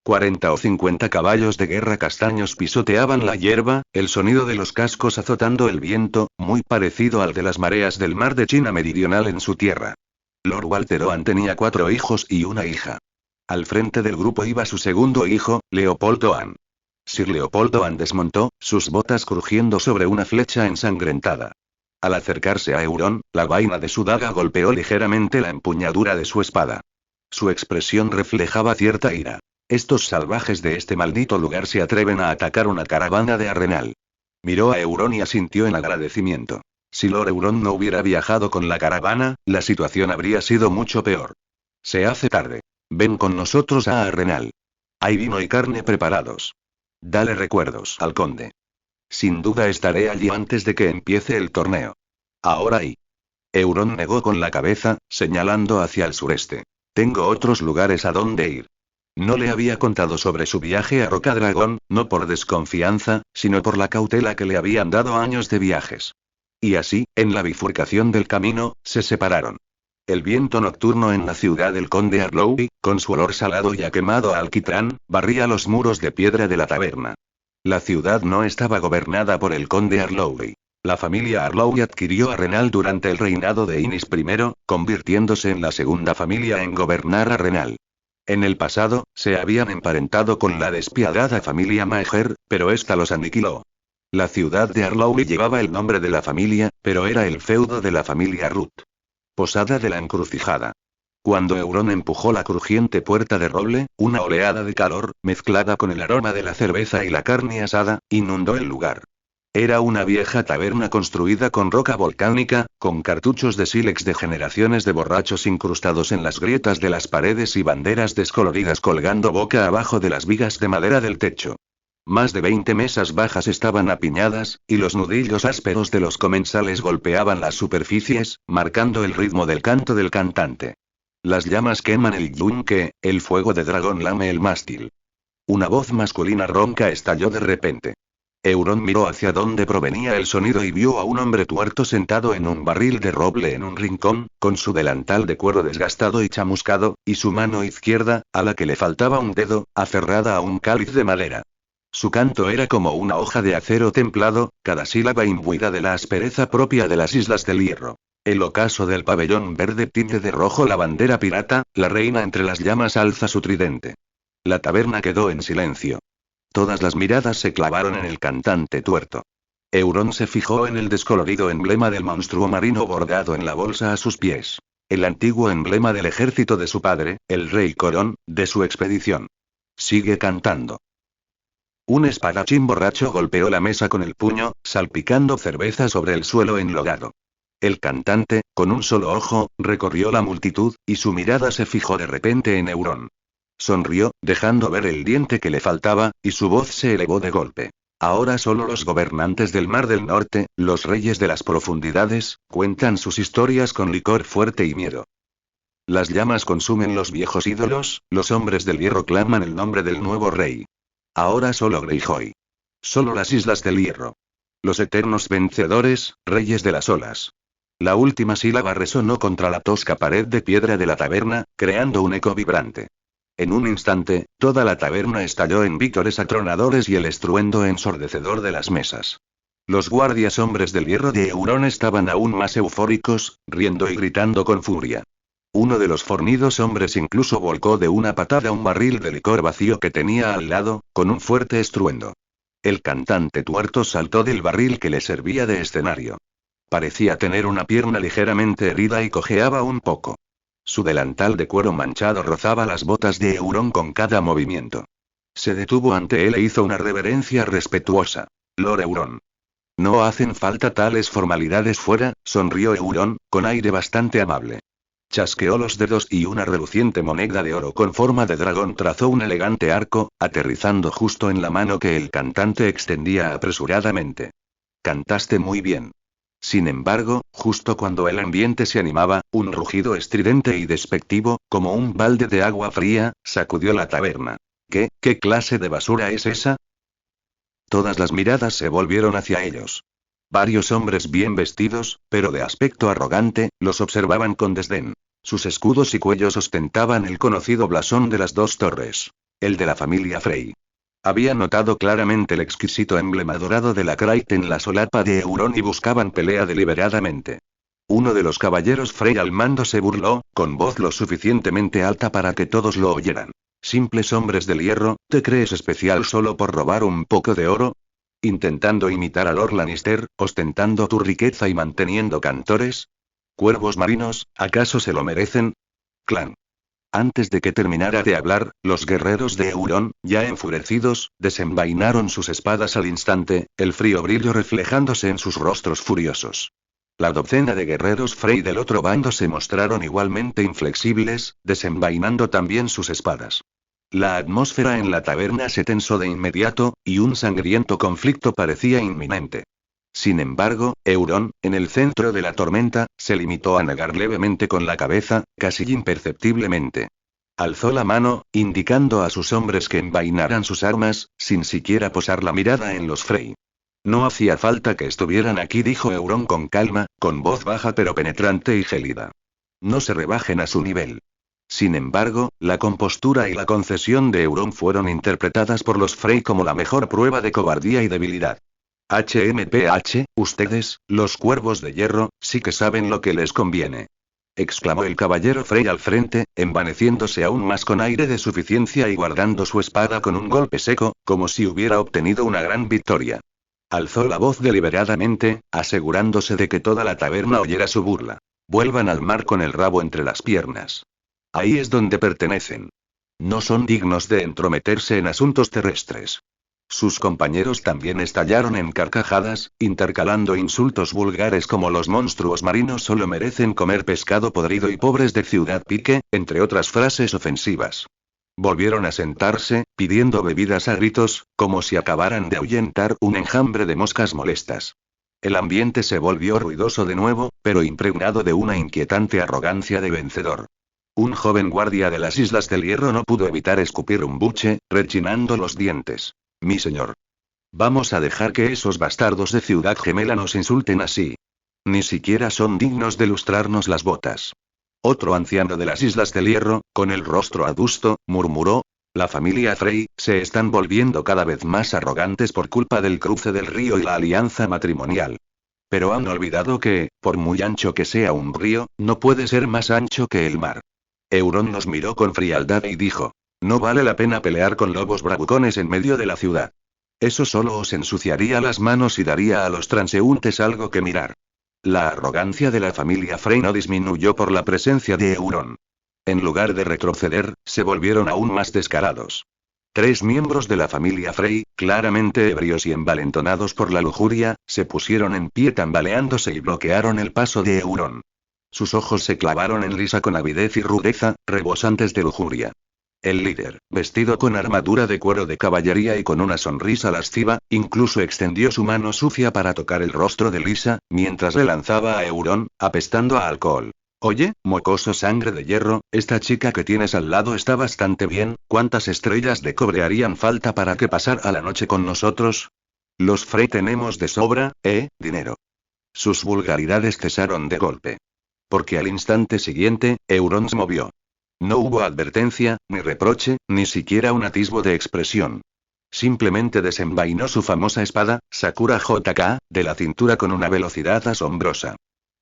40 o 50 caballos de guerra castaños pisoteaban la hierba, el sonido de los cascos azotando el viento, muy parecido al de las mareas del mar de China meridional en su tierra. Lord Walter Owen tenía 4 hijos y una hija. Al frente del grupo iba su segundo hijo, Leopold Owen. Sir Leopold Owen desmontó, sus botas crujiendo sobre una flecha ensangrentada. Al acercarse a Euron, la vaina de su daga golpeó ligeramente la empuñadura de su espada. Su expresión reflejaba cierta ira. Estos salvajes de este maldito lugar se atreven a atacar una caravana de Arrenal. Miró a Euron y asintió en agradecimiento. Si Lord Euron no hubiera viajado con la caravana, la situación habría sido mucho peor. Se hace tarde. Ven con nosotros a Arrenal. Hay vino y carne preparados. Dale recuerdos al conde. Sin duda estaré allí antes de que empiece el torneo. Ahora y. Euron negó con la cabeza, señalando hacia el sureste. Tengo otros lugares a donde ir. No le había contado sobre su viaje a Rocadragón, no por desconfianza, sino por la cautela que le habían dado años de viajes. Y así, en la bifurcación del camino, se separaron. El viento nocturno en la ciudad del conde Arlowy, con su olor salado y a quemado alquitrán, barría los muros de piedra de la taberna. La ciudad no estaba gobernada por el conde Arlowy. La familia Arlowy adquirió Arrenal durante el reinado de Innis I, convirtiéndose en la segunda familia en gobernar Arrenal. En el pasado, se habían emparentado con la despiadada familia Maeger, pero esta los aniquiló. La ciudad de Arlowy llevaba el nombre de la familia, pero era el feudo de la familia Ruth. Posada de la Encrucijada. Cuando Euron empujó la crujiente puerta de roble, una oleada de calor, mezclada con el aroma de la cerveza y la carne asada, inundó el lugar. Era una vieja taberna construida con roca volcánica, con cartuchos de sílex de generaciones de borrachos incrustados en las grietas de las paredes y banderas descoloridas colgando boca abajo de las vigas de madera del techo. Más de 20 mesas bajas estaban apiñadas, y los nudillos ásperos de los comensales golpeaban las superficies, marcando el ritmo del canto del cantante. Las llamas queman el yunque, el fuego de dragón lame el mástil. Una voz masculina ronca estalló de repente. Euron miró hacia donde provenía el sonido y vio a un hombre tuerto sentado en un barril de roble en un rincón, con su delantal de cuero desgastado y chamuscado, y su mano izquierda, a la que le faltaba un dedo, aferrada a un cáliz de madera. Su canto era como una hoja de acero templado, cada sílaba imbuida de la aspereza propia de las Islas del Hierro. El ocaso del pabellón verde tinte de rojo la bandera pirata, la reina entre las llamas alza su tridente. La taberna quedó en silencio. Todas las miradas se clavaron en el cantante tuerto. Euron se fijó en el descolorido emblema del monstruo marino bordado en la bolsa a sus pies. El antiguo emblema del ejército de su padre, el rey Corón, de su expedición. Sigue cantando. Un espadachín borracho golpeó la mesa con el puño, salpicando cerveza sobre el suelo enlodado. El cantante, con un solo ojo, recorrió la multitud, y su mirada se fijó de repente en Euron. Sonrió, dejando ver el diente que le faltaba, y su voz se elevó de golpe. Ahora solo los gobernantes del Mar del Norte, los reyes de las profundidades, cuentan sus historias con licor fuerte y miedo. Las llamas consumen los viejos ídolos, los hombres del hierro claman el nombre del nuevo rey. Ahora solo Greyjoy. Solo las Islas del Hierro. Los eternos vencedores, reyes de las olas. La última sílaba resonó contra la tosca pared de piedra de la taberna, creando un eco vibrante. En un instante, toda la taberna estalló en vítores atronadores y el estruendo ensordecedor de las mesas. Los guardias hombres del hierro de Euron estaban aún más eufóricos, riendo y gritando con furia. Uno de los fornidos hombres incluso volcó de una patada un barril de licor vacío que tenía al lado, con un fuerte estruendo. El cantante tuerto saltó del barril que le servía de escenario. Parecía tener una pierna ligeramente herida y cojeaba un poco. Su delantal de cuero manchado rozaba las botas de Euron con cada movimiento. Se detuvo ante él e hizo una reverencia respetuosa. Lord Euron. No hacen falta tales formalidades fuera, sonrió Euron, con aire bastante amable. Chasqueó los dedos y una reluciente moneda de oro con forma de dragón trazó un elegante arco, aterrizando justo en la mano que el cantante extendía apresuradamente. Cantaste muy bien. Sin embargo, justo cuando el ambiente se animaba, un rugido estridente y despectivo, como un balde de agua fría, sacudió la taberna. ¿Qué clase de basura es esa? Todas las miradas se volvieron hacia ellos. Varios hombres bien vestidos, pero de aspecto arrogante, los observaban con desdén. Sus escudos y cuellos ostentaban el conocido blasón de las dos torres. El de la familia Frey. Había notado claramente el exquisito emblema dorado de la Craite en la solapa de Euron y buscaban pelea deliberadamente. Uno de los caballeros Frey al mando se burló, con voz lo suficientemente alta para que todos lo oyeran. Simples hombres del hierro, ¿te crees especial solo por robar un poco de oro? Intentando imitar a Lord Lannister, ostentando tu riqueza y manteniendo cantores. ¿Cuervos marinos, acaso se lo merecen? Clan. Antes de que terminara de hablar, los guerreros de Euron, ya enfurecidos, desenvainaron sus espadas al instante, el frío brillo reflejándose en sus rostros furiosos. La docena de guerreros Frey del otro bando se mostraron igualmente inflexibles, desenvainando también sus espadas. La atmósfera en la taberna se tensó de inmediato, y un sangriento conflicto parecía inminente. Sin embargo, Euron, en el centro de la tormenta, se limitó a negar levemente con la cabeza, casi imperceptiblemente. Alzó la mano, indicando a sus hombres que envainaran sus armas, sin siquiera posar la mirada en los Frey. No hacía falta que estuvieran aquí, dijo Euron con calma, con voz baja pero penetrante y gélida. No se rebajen a su nivel. Sin embargo, la compostura y la concesión de Euron fueron interpretadas por los Frey como la mejor prueba de cobardía y debilidad. HMPH, ustedes, los cuervos de hierro, sí que saben lo que les conviene. Exclamó el caballero Frey al frente, envaneciéndose aún más con aire de suficiencia y guardando su espada con un golpe seco, como si hubiera obtenido una gran victoria. Alzó la voz deliberadamente, asegurándose de que toda la taberna oyera su burla. Vuelvan al mar con el rabo entre las piernas. Ahí es donde pertenecen. No son dignos de entrometerse en asuntos terrestres. Sus compañeros también estallaron en carcajadas, intercalando insultos vulgares como los monstruos marinos solo merecen comer pescado podrido y pobres de Ciudad Pique, entre otras frases ofensivas. Volvieron a sentarse, pidiendo bebidas a gritos, como si acabaran de ahuyentar un enjambre de moscas molestas. El ambiente se volvió ruidoso de nuevo, pero impregnado de una inquietante arrogancia de vencedor. Un joven guardia de las Islas del Hierro no pudo evitar escupir un buche, rechinando los dientes. Mi señor. ¿Vamos a dejar que esos bastardos de Ciudad Gemela nos insulten así? Ni siquiera son dignos de lustrarnos las botas. Otro anciano de las Islas del Hierro, con el rostro adusto, murmuró: la familia Frey se están volviendo cada vez más arrogantes por culpa del cruce del río y la alianza matrimonial. Pero han olvidado que, por muy ancho que sea un río, no puede ser más ancho que el mar. Euron nos miró con frialdad y dijo: no vale la pena pelear con lobos bravucones en medio de la ciudad. Eso solo os ensuciaría las manos y daría a los transeúntes algo que mirar. La arrogancia de la familia Frey no disminuyó por la presencia de Euron. En lugar de retroceder, se volvieron aún más descarados. 3 miembros de la familia Frey, claramente ebrios y envalentonados por la lujuria, se pusieron en pie tambaleándose y bloquearon el paso de Euron. Sus ojos se clavaron en Lysa con avidez y rudeza, rebosantes de lujuria. El líder, vestido con armadura de cuero de caballería y con una sonrisa lasciva, incluso extendió su mano sucia para tocar el rostro de Lysa, mientras le lanzaba a Euron, apestando a alcohol. Oye, mocoso sangre de hierro, esta chica que tienes al lado está bastante bien. ¿Cuántas estrellas de cobre harían falta para que pasara la noche con nosotros? Los Frey tenemos de sobra, dinero. Sus vulgaridades cesaron de golpe. Porque al instante siguiente, Euron se movió. No hubo advertencia, ni reproche, ni siquiera un atisbo de expresión. Simplemente desenvainó su famosa espada, Sakura JK, de la cintura con una velocidad asombrosa.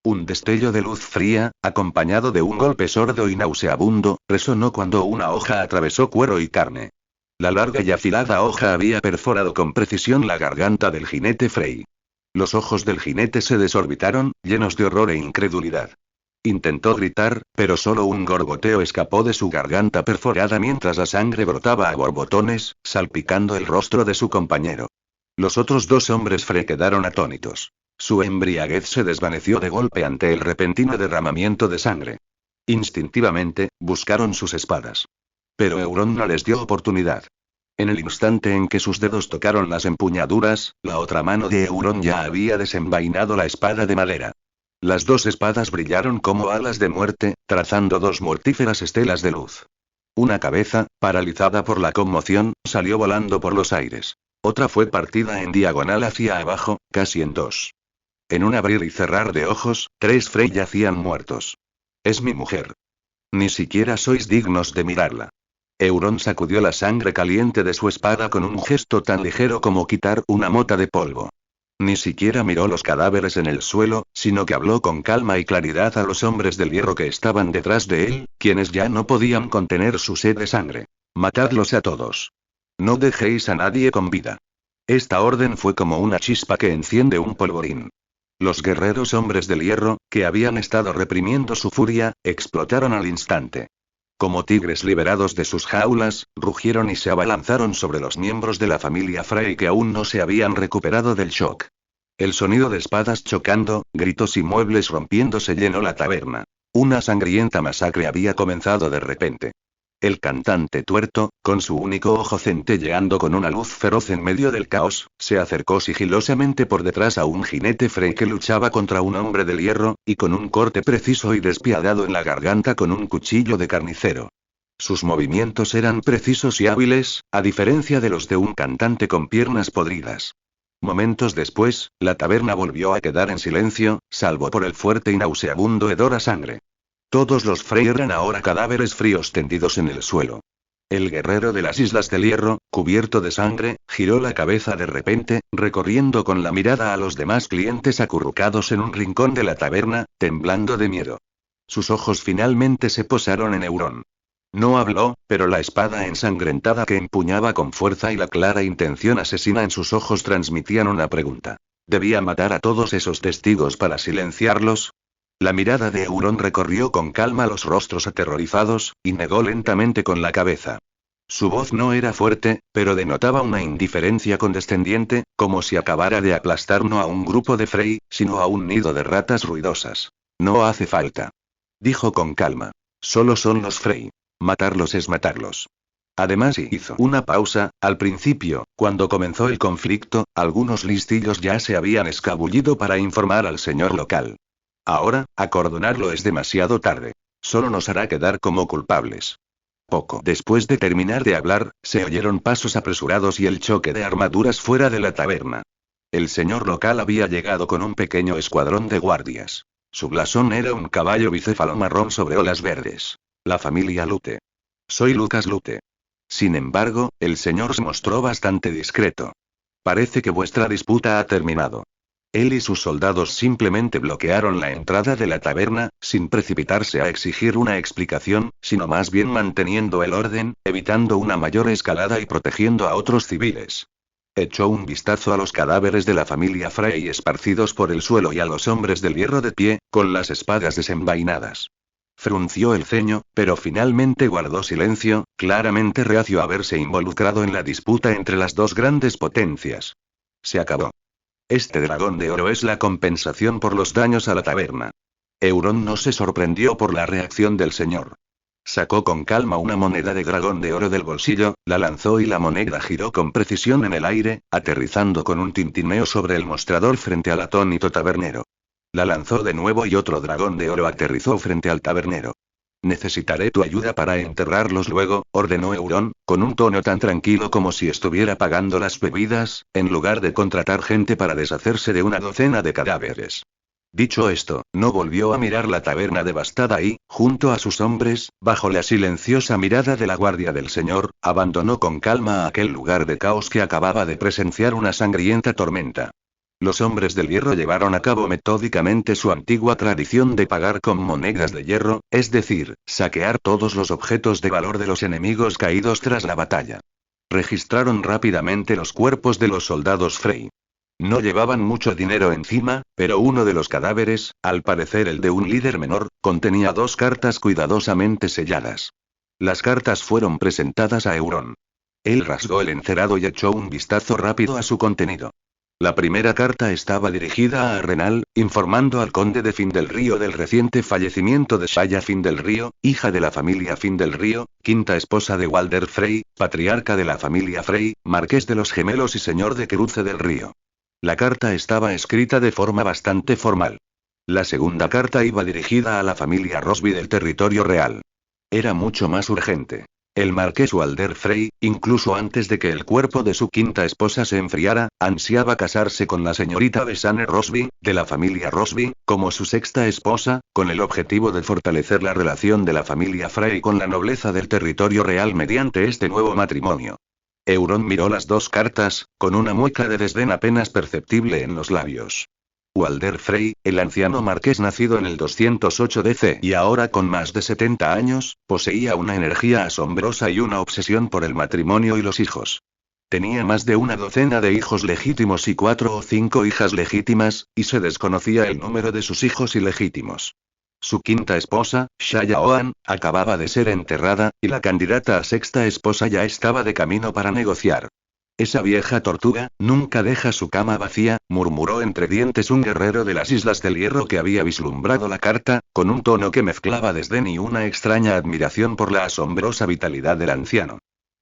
Un destello de luz fría, acompañado de un golpe sordo y nauseabundo, resonó cuando una hoja atravesó cuero y carne. La larga y afilada hoja había perforado con precisión la garganta del jinete Frey. Los ojos del jinete se desorbitaron, llenos de horror e incredulidad. Intentó gritar, pero solo un gorgoteo escapó de su garganta perforada mientras la sangre brotaba a borbotones, salpicando el rostro de su compañero. Los otros 2 hombres Frey quedaron atónitos. Su embriaguez se desvaneció de golpe ante el repentino derramamiento de sangre. Instintivamente, buscaron sus espadas. Pero Euron no les dio oportunidad. En el instante en que sus dedos tocaron las empuñaduras, la otra mano de Euron ya había desenvainado la espada de madera. Las 2 espadas brillaron como alas de muerte, trazando 2 mortíferas estelas de luz. Una cabeza, paralizada por la conmoción, salió volando por los aires. Otra fue partida en diagonal hacia abajo, casi en 2. En un abrir y cerrar de ojos, 3 Frey yacían muertos. Es mi mujer. Ni siquiera sois dignos de mirarla. Euron sacudió la sangre caliente de su espada con un gesto tan ligero como quitar una mota de polvo. Ni siquiera miró los cadáveres en el suelo, sino que habló con calma y claridad a los hombres del hierro que estaban detrás de él, quienes ya no podían contener su sed de sangre. Matadlos a todos. No dejéis a nadie con vida. Esta orden fue como una chispa que enciende un polvorín. Los guerreros hombres del hierro, que habían estado reprimiendo su furia, explotaron al instante. Como tigres liberados de sus jaulas, rugieron y se abalanzaron sobre los miembros de la familia Frey que aún no se habían recuperado del shock. El sonido de espadas chocando, gritos y muebles rompiéndose llenó la taberna. Una sangrienta masacre había comenzado de repente. El cantante tuerto, con su único ojo centelleando con una luz feroz en medio del caos, se acercó sigilosamente por detrás a un jinete Frey que luchaba contra un hombre del hierro, y con un corte preciso y despiadado en la garganta con un cuchillo de carnicero. Sus movimientos eran precisos y hábiles, a diferencia de los de un cantante con piernas podridas. Momentos después, la taberna volvió a quedar en silencio, salvo por el fuerte y nauseabundo hedor a sangre. Todos los Frey eran ahora cadáveres fríos tendidos en el suelo. El guerrero de las Islas del Hierro, cubierto de sangre, giró la cabeza de repente, recorriendo con la mirada a los demás clientes acurrucados en un rincón de la taberna, temblando de miedo. Sus ojos finalmente se posaron en Euron. No habló, pero la espada ensangrentada que empuñaba con fuerza y la clara intención asesina en sus ojos transmitían una pregunta. ¿Debía matar a todos esos testigos para silenciarlos? La mirada de Euron recorrió con calma los rostros aterrorizados, y negó lentamente con la cabeza. Su voz no era fuerte, pero denotaba una indiferencia condescendiente, como si acabara de aplastar no a un grupo de Frey, sino a un nido de ratas ruidosas. No hace falta. Dijo con calma. Solo son los Frey. Matarlos es matarlos. Además hizo una pausa, al principio, cuando comenzó el conflicto, algunos listillos ya se habían escabullido para informar al señor local. Ahora, acordonarlo es demasiado tarde. Solo nos hará quedar como culpables. Poco después de terminar de hablar, se oyeron pasos apresurados y el choque de armaduras fuera de la taberna. El señor local había llegado con un pequeño escuadrón de guardias. Su blasón era un caballo bicéfalo marrón sobre olas verdes. La familia Lute. Soy Lucas Lute. Sin embargo, el señor se mostró bastante discreto. Parece que vuestra disputa ha terminado. Él y sus soldados simplemente bloquearon la entrada de la taberna, sin precipitarse a exigir una explicación, sino más bien manteniendo el orden, evitando una mayor escalada y protegiendo a otros civiles. Echó un vistazo a los cadáveres de la familia Frey esparcidos por el suelo y a los hombres del hierro de pie, con las espadas desenvainadas. Frunció el ceño, pero finalmente guardó silencio, claramente reacio a verse involucrado en la disputa entre las dos grandes potencias. Se acabó. Este dragón de oro es la compensación por los daños a la taberna. Euron no se sorprendió por la reacción del señor. Sacó con calma una moneda de dragón de oro del bolsillo, la lanzó y la moneda giró con precisión en el aire, aterrizando con un tintineo sobre el mostrador frente al atónito tabernero. La lanzó de nuevo y otro dragón de oro aterrizó frente al tabernero. Necesitaré tu ayuda para enterrarlos luego, ordenó Euron, con un tono tan tranquilo como si estuviera pagando las bebidas, en lugar de contratar gente para deshacerse de una docena de cadáveres. Dicho esto, no volvió a mirar la taberna devastada y, junto a sus hombres, bajo la silenciosa mirada de la guardia del señor, abandonó con calma aquel lugar de caos que acababa de presenciar una sangrienta tormenta. Los hombres del hierro llevaron a cabo metódicamente su antigua tradición de pagar con monedas de hierro, es decir, saquear todos los objetos de valor de los enemigos caídos tras la batalla. Registraron rápidamente los cuerpos de los soldados Frey. No llevaban mucho dinero encima, pero uno de los cadáveres, al parecer el de un líder menor, contenía 2 cartas cuidadosamente selladas. Las cartas fueron presentadas a Euron. Él rasgó el encerado y echó un vistazo rápido a su contenido. La primera carta estaba dirigida a Renal, informando al conde de Fin del Río del reciente fallecimiento de Shaya Fin del Río, hija de la familia Fin del Río, quinta esposa de Walder Frey, patriarca de la familia Frey, marqués de los Gemelos y señor de Cruce del Río. La carta estaba escrita de forma bastante formal. La segunda carta iba dirigida a la familia Rosby del territorio real. Era mucho más urgente. El marqués Walder Frey, incluso antes de que el cuerpo de su quinta esposa se enfriara, ansiaba casarse con la señorita Besane Rosby, de la familia Rosby, como su sexta esposa, con el objetivo de fortalecer la relación de la familia Frey con la nobleza del territorio real mediante este nuevo matrimonio. Euron miró las 2 cartas, con una mueca de desdén apenas perceptible en los labios. Walder Frey, el anciano marqués nacido en el 208 DC y ahora con más de 70 años, poseía una energía asombrosa y una obsesión por el matrimonio y los hijos. Tenía más de una docena de hijos legítimos y 4 o 5 hijas legítimas, y se desconocía el número de sus hijos ilegítimos. Su quinta esposa, Shaya Oan, acababa de ser enterrada, y la candidata a sexta esposa ya estaba de camino para negociar. Esa vieja tortuga, nunca deja su cama vacía, murmuró entre dientes un guerrero de las Islas del Hierro que había vislumbrado la carta, con un tono que mezclaba desdén y una extraña admiración por la asombrosa vitalidad del anciano.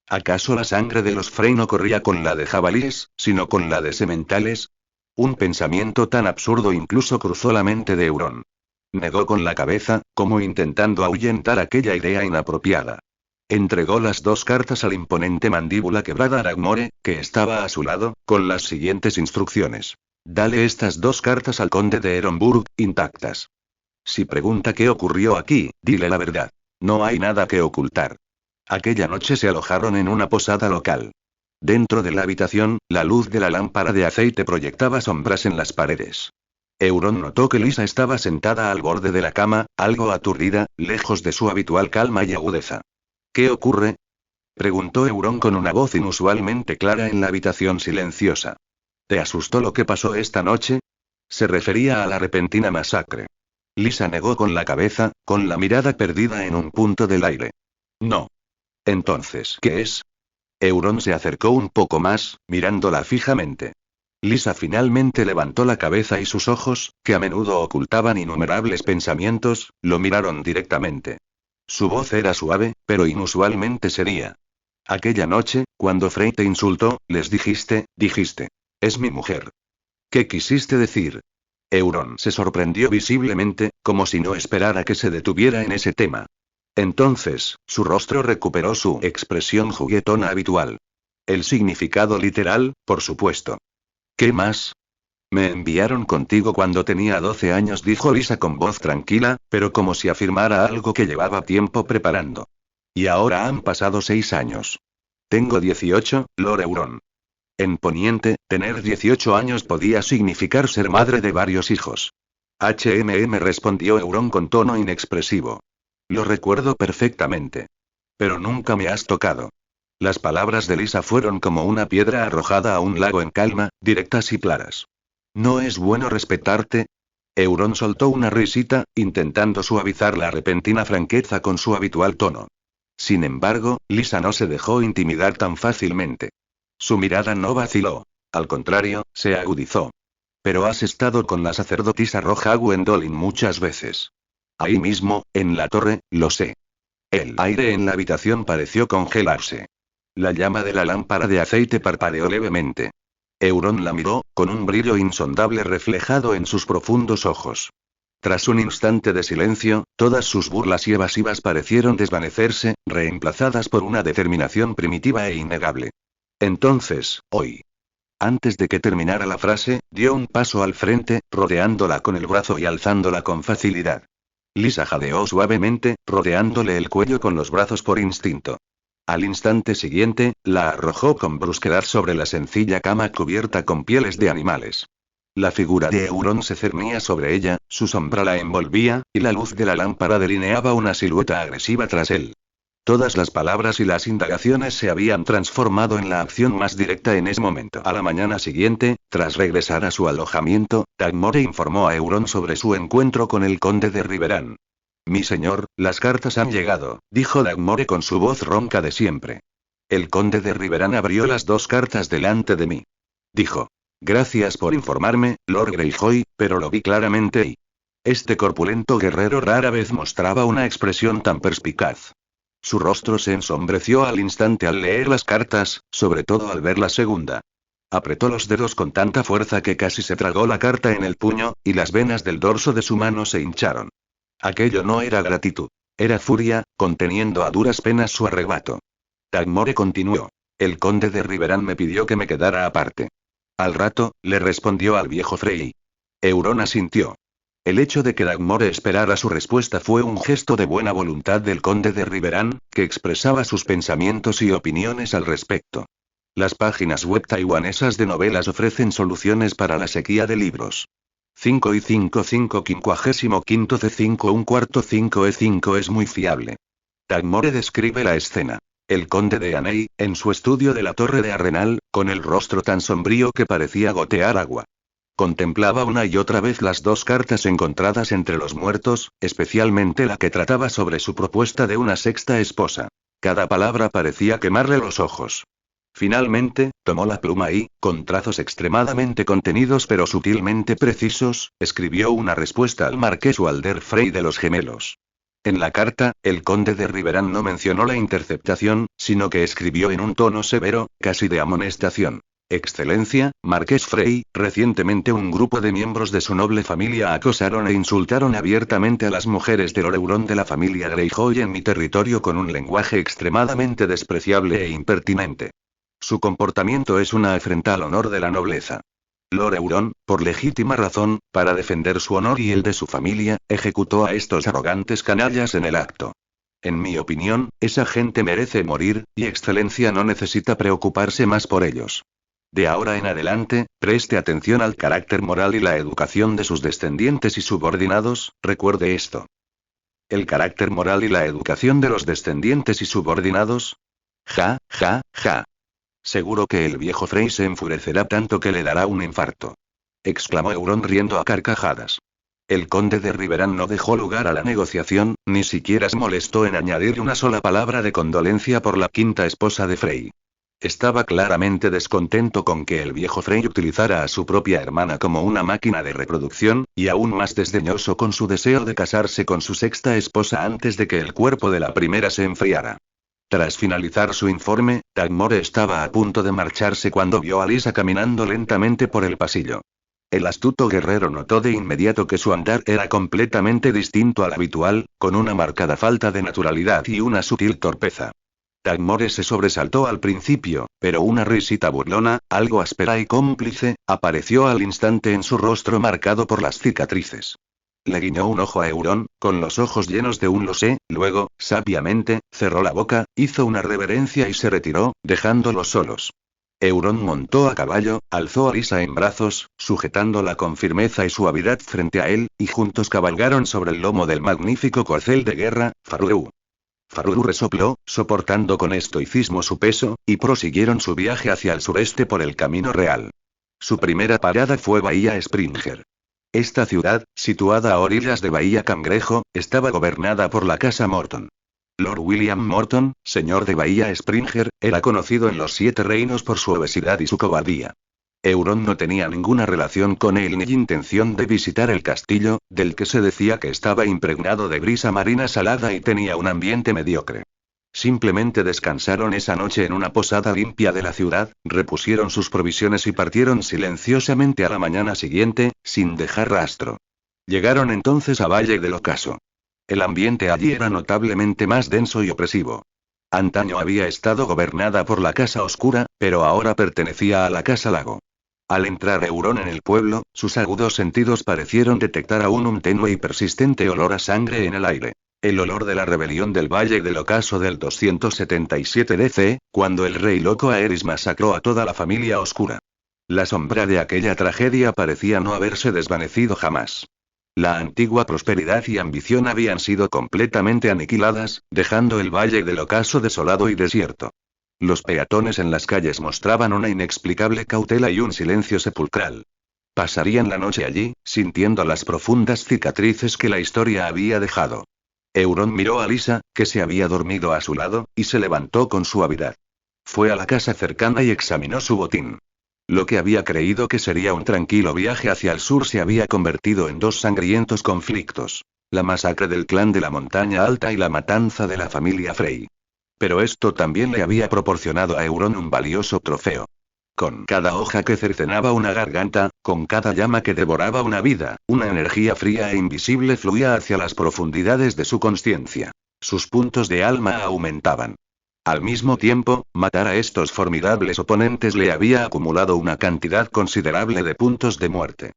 ¿Acaso la sangre de los Frey no corría con la de jabalíes, sino con la de sementales? Un pensamiento tan absurdo incluso cruzó la mente de Euron. Negó con la cabeza, como intentando ahuyentar aquella idea inapropiada. Entregó las 2 cartas al imponente mandíbula quebrada Aragmore, que estaba a su lado, con las siguientes instrucciones. Dale estas 2 cartas al conde de Eronburg, intactas. Si pregunta qué ocurrió aquí, dile la verdad. No hay nada que ocultar. Aquella noche se alojaron en una posada local. Dentro de la habitación, la luz de la lámpara de aceite proyectaba sombras en las paredes. Euron notó que Lisa estaba sentada al borde de la cama, algo aturdida, lejos de su habitual calma y agudeza. ¿Qué ocurre?, preguntó Euron con una voz inusualmente clara en la habitación silenciosa. ¿Te asustó lo que pasó esta noche? Se refería a la repentina masacre. Lisa negó con la cabeza, con la mirada perdida en un punto del aire. No. Entonces, ¿qué es? Euron se acercó un poco más, mirándola fijamente. Lisa finalmente levantó la cabeza y sus ojos, que a menudo ocultaban innumerables pensamientos, lo miraron directamente. Su voz era suave, pero inusualmente seria. Aquella noche, cuando Frey te insultó, les dijiste, es mi mujer. ¿Qué quisiste decir? Euron se sorprendió visiblemente, como si no esperara que se detuviera en ese tema. Entonces, su rostro recuperó su expresión juguetona habitual. El significado literal, por supuesto. ¿Qué más? Me enviaron contigo cuando tenía 12 años, dijo Lisa con voz tranquila, pero como si afirmara algo que llevaba tiempo preparando. Y ahora han pasado 6 años. Tengo 18, Lord Euron. En Poniente, tener 18 años podía significar ser madre de varios hijos. Respondió Euron con tono inexpresivo. Lo recuerdo perfectamente. Pero nunca me has tocado. Las palabras de Lisa fueron como una piedra arrojada a un lago en calma, directas y claras. ¿No es bueno respetarte? Euron soltó una risita, intentando suavizar la repentina franqueza con su habitual tono. Sin embargo, Lisa no se dejó intimidar tan fácilmente. Su mirada no vaciló. Al contrario, se agudizó. Pero has estado con la sacerdotisa roja Gwendolyn muchas veces. Ahí mismo, en la torre, lo sé. El aire en la habitación pareció congelarse. La llama de la lámpara de aceite parpadeó levemente. Euron la miró, con un brillo insondable reflejado en sus profundos ojos. Tras un instante de silencio, todas sus burlas y evasivas parecieron desvanecerse, reemplazadas por una determinación primitiva e innegable. Entonces, hoy. Antes de que terminara la frase, dio un paso al frente, rodeándola con el brazo y alzándola con facilidad. Lisa jadeó suavemente, rodeándole el cuello con los brazos por instinto. Al instante siguiente, la arrojó con brusquedad sobre la sencilla cama cubierta con pieles de animales. La figura de Euron se cernía sobre ella, su sombra la envolvía, y la luz de la lámpara delineaba una silueta agresiva tras él. Todas las palabras y las indagaciones se habían transformado en la acción más directa en ese momento. A la mañana siguiente, tras regresar a su alojamiento, Dagmore informó a Euron sobre su encuentro con el conde de Riverán. Mi señor, las cartas han llegado, dijo Dagmore con su voz ronca de siempre. El conde de Riverán abrió las 2 cartas delante de mí. Dijo. Gracias por informarme, Lord Greyjoy, pero lo vi claramente y... Este corpulento guerrero rara vez mostraba una expresión tan perspicaz. Su rostro se ensombreció al instante al leer las cartas, sobre todo al ver la segunda. Apretó los dedos con tanta fuerza que casi se tragó la carta en el puño, y las venas del dorso de su mano se hincharon. Aquello no era gratitud. Era furia, conteniendo a duras penas su arrebato. Dagmore continuó. El conde de Riverán me pidió que me quedara aparte. Al rato, le respondió al viejo Frey. Euron asintió. El hecho de que Dagmore esperara su respuesta fue un gesto de buena voluntad del conde de Riverán, que expresaba sus pensamientos y opiniones al respecto. Las páginas web taiwanesas de novelas ofrecen soluciones para la sequía de libros. 5 y 5 5 55 C5 un cuarto 5 E5 es muy fiable. Dagmore describe la escena. El conde de Aney, en su estudio de la torre de Arrenal, con el rostro tan sombrío que parecía gotear agua. Contemplaba una y otra vez las 2 cartas encontradas entre los muertos, especialmente la que trataba sobre su propuesta de una sexta esposa. Cada palabra parecía quemarle los ojos. Finalmente, tomó la pluma y, con trazos extremadamente contenidos pero sutilmente precisos, escribió una respuesta al marqués Walder Frey de los Gemelos. En la carta, el conde de Riverán no mencionó la interceptación, sino que escribió en un tono severo, casi de amonestación. Excelencia, Marqués Frey, recientemente un grupo de miembros de su noble familia acosaron e insultaron abiertamente a las mujeres del Euron de la familia Greyjoy en mi territorio con un lenguaje extremadamente despreciable e impertinente. Su comportamiento es una afrenta al honor de la nobleza. Lord Euron, por legítima razón, para defender su honor y el de su familia, ejecutó a estos arrogantes canallas en el acto. En mi opinión, esa gente merece morir, y Excelencia no necesita preocuparse más por ellos. De ahora en adelante, preste atención al carácter moral y la educación de sus descendientes y subordinados, recuerde esto. ¿El carácter moral y la educación de los descendientes y subordinados? Ja, ja, ja. Seguro que el viejo Frey se enfurecerá tanto que le dará un infarto. Exclamó Euron riendo a carcajadas. El conde de Riverán no dejó lugar a la negociación, ni siquiera se molestó en añadir una sola palabra de condolencia por la 5ª esposa de Frey. Estaba claramente descontento con que el viejo Frey utilizara a su propia hermana como una máquina de reproducción, y aún más desdeñoso con su deseo de casarse con su 6ª esposa antes de que el cuerpo de la primera se enfriara. Tras finalizar su informe, Dagmore estaba a punto de marcharse cuando vio a Lisa caminando lentamente por el pasillo. El astuto guerrero notó de inmediato que su andar era completamente distinto al habitual, con una marcada falta de naturalidad y una sutil torpeza. Tagmore se sobresaltó al principio, pero una risita burlona, algo áspera y cómplice, apareció al instante en su rostro marcado por las cicatrices. Le guiñó un ojo a Euron, con los ojos llenos de un lo sé, luego, sabiamente, cerró la boca, hizo una reverencia y se retiró, dejándolos solos. Euron montó a caballo, alzó a Lysa en brazos, sujetándola con firmeza y suavidad frente a él, y juntos cabalgaron sobre el lomo del magnífico corcel de guerra, Farreu. Farreu resopló, soportando con estoicismo su peso, y prosiguieron su viaje hacia el sureste por el camino real. Su primera parada fue Bahía Springer. Esta ciudad, situada a orillas de Bahía Cangrejo, estaba gobernada por la Casa Morton. Lord William Morton, señor de Bahía Springer, era conocido en los Siete Reinos por su obesidad y su cobardía. Euron no tenía ninguna relación con él ni intención de visitar el castillo, del que se decía que estaba impregnado de brisa marina salada y tenía un ambiente mediocre. Simplemente descansaron esa noche en una posada limpia de la ciudad, repusieron sus provisiones y partieron silenciosamente a la mañana siguiente, sin dejar rastro. Llegaron entonces a Valle del Ocaso. El ambiente allí era notablemente más denso y opresivo. Antaño había estado gobernada por la Casa Oscura, pero ahora pertenecía a la Casa Lago. Al entrar Euron en el pueblo, sus agudos sentidos parecieron detectar aún un tenue y persistente olor a sangre en el aire. El olor de la rebelión del Valle del Ocaso del 277 DC, cuando el rey loco Aerys masacró a toda la familia oscura. La sombra de aquella tragedia parecía no haberse desvanecido jamás. La antigua prosperidad y ambición habían sido completamente aniquiladas, dejando el Valle del Ocaso desolado y desierto. Los peatones en las calles mostraban una inexplicable cautela y un silencio sepulcral. Pasarían la noche allí, sintiendo las profundas cicatrices que la historia había dejado. Euron miró a Lysa, que se había dormido a su lado, y se levantó con suavidad. Fue a la casa cercana y examinó su botín. Lo que había creído que sería un tranquilo viaje hacia el sur se había convertido en dos sangrientos conflictos: la masacre del clan de la Montaña Alta y la matanza de la familia Frey. Pero esto también le había proporcionado a Euron un valioso trofeo. Con cada hoja que cercenaba una garganta, con cada llama que devoraba una vida, una energía fría e invisible fluía hacia las profundidades de su consciencia. Sus puntos de alma aumentaban. Al mismo tiempo, matar a estos formidables oponentes le había acumulado una cantidad considerable de puntos de muerte.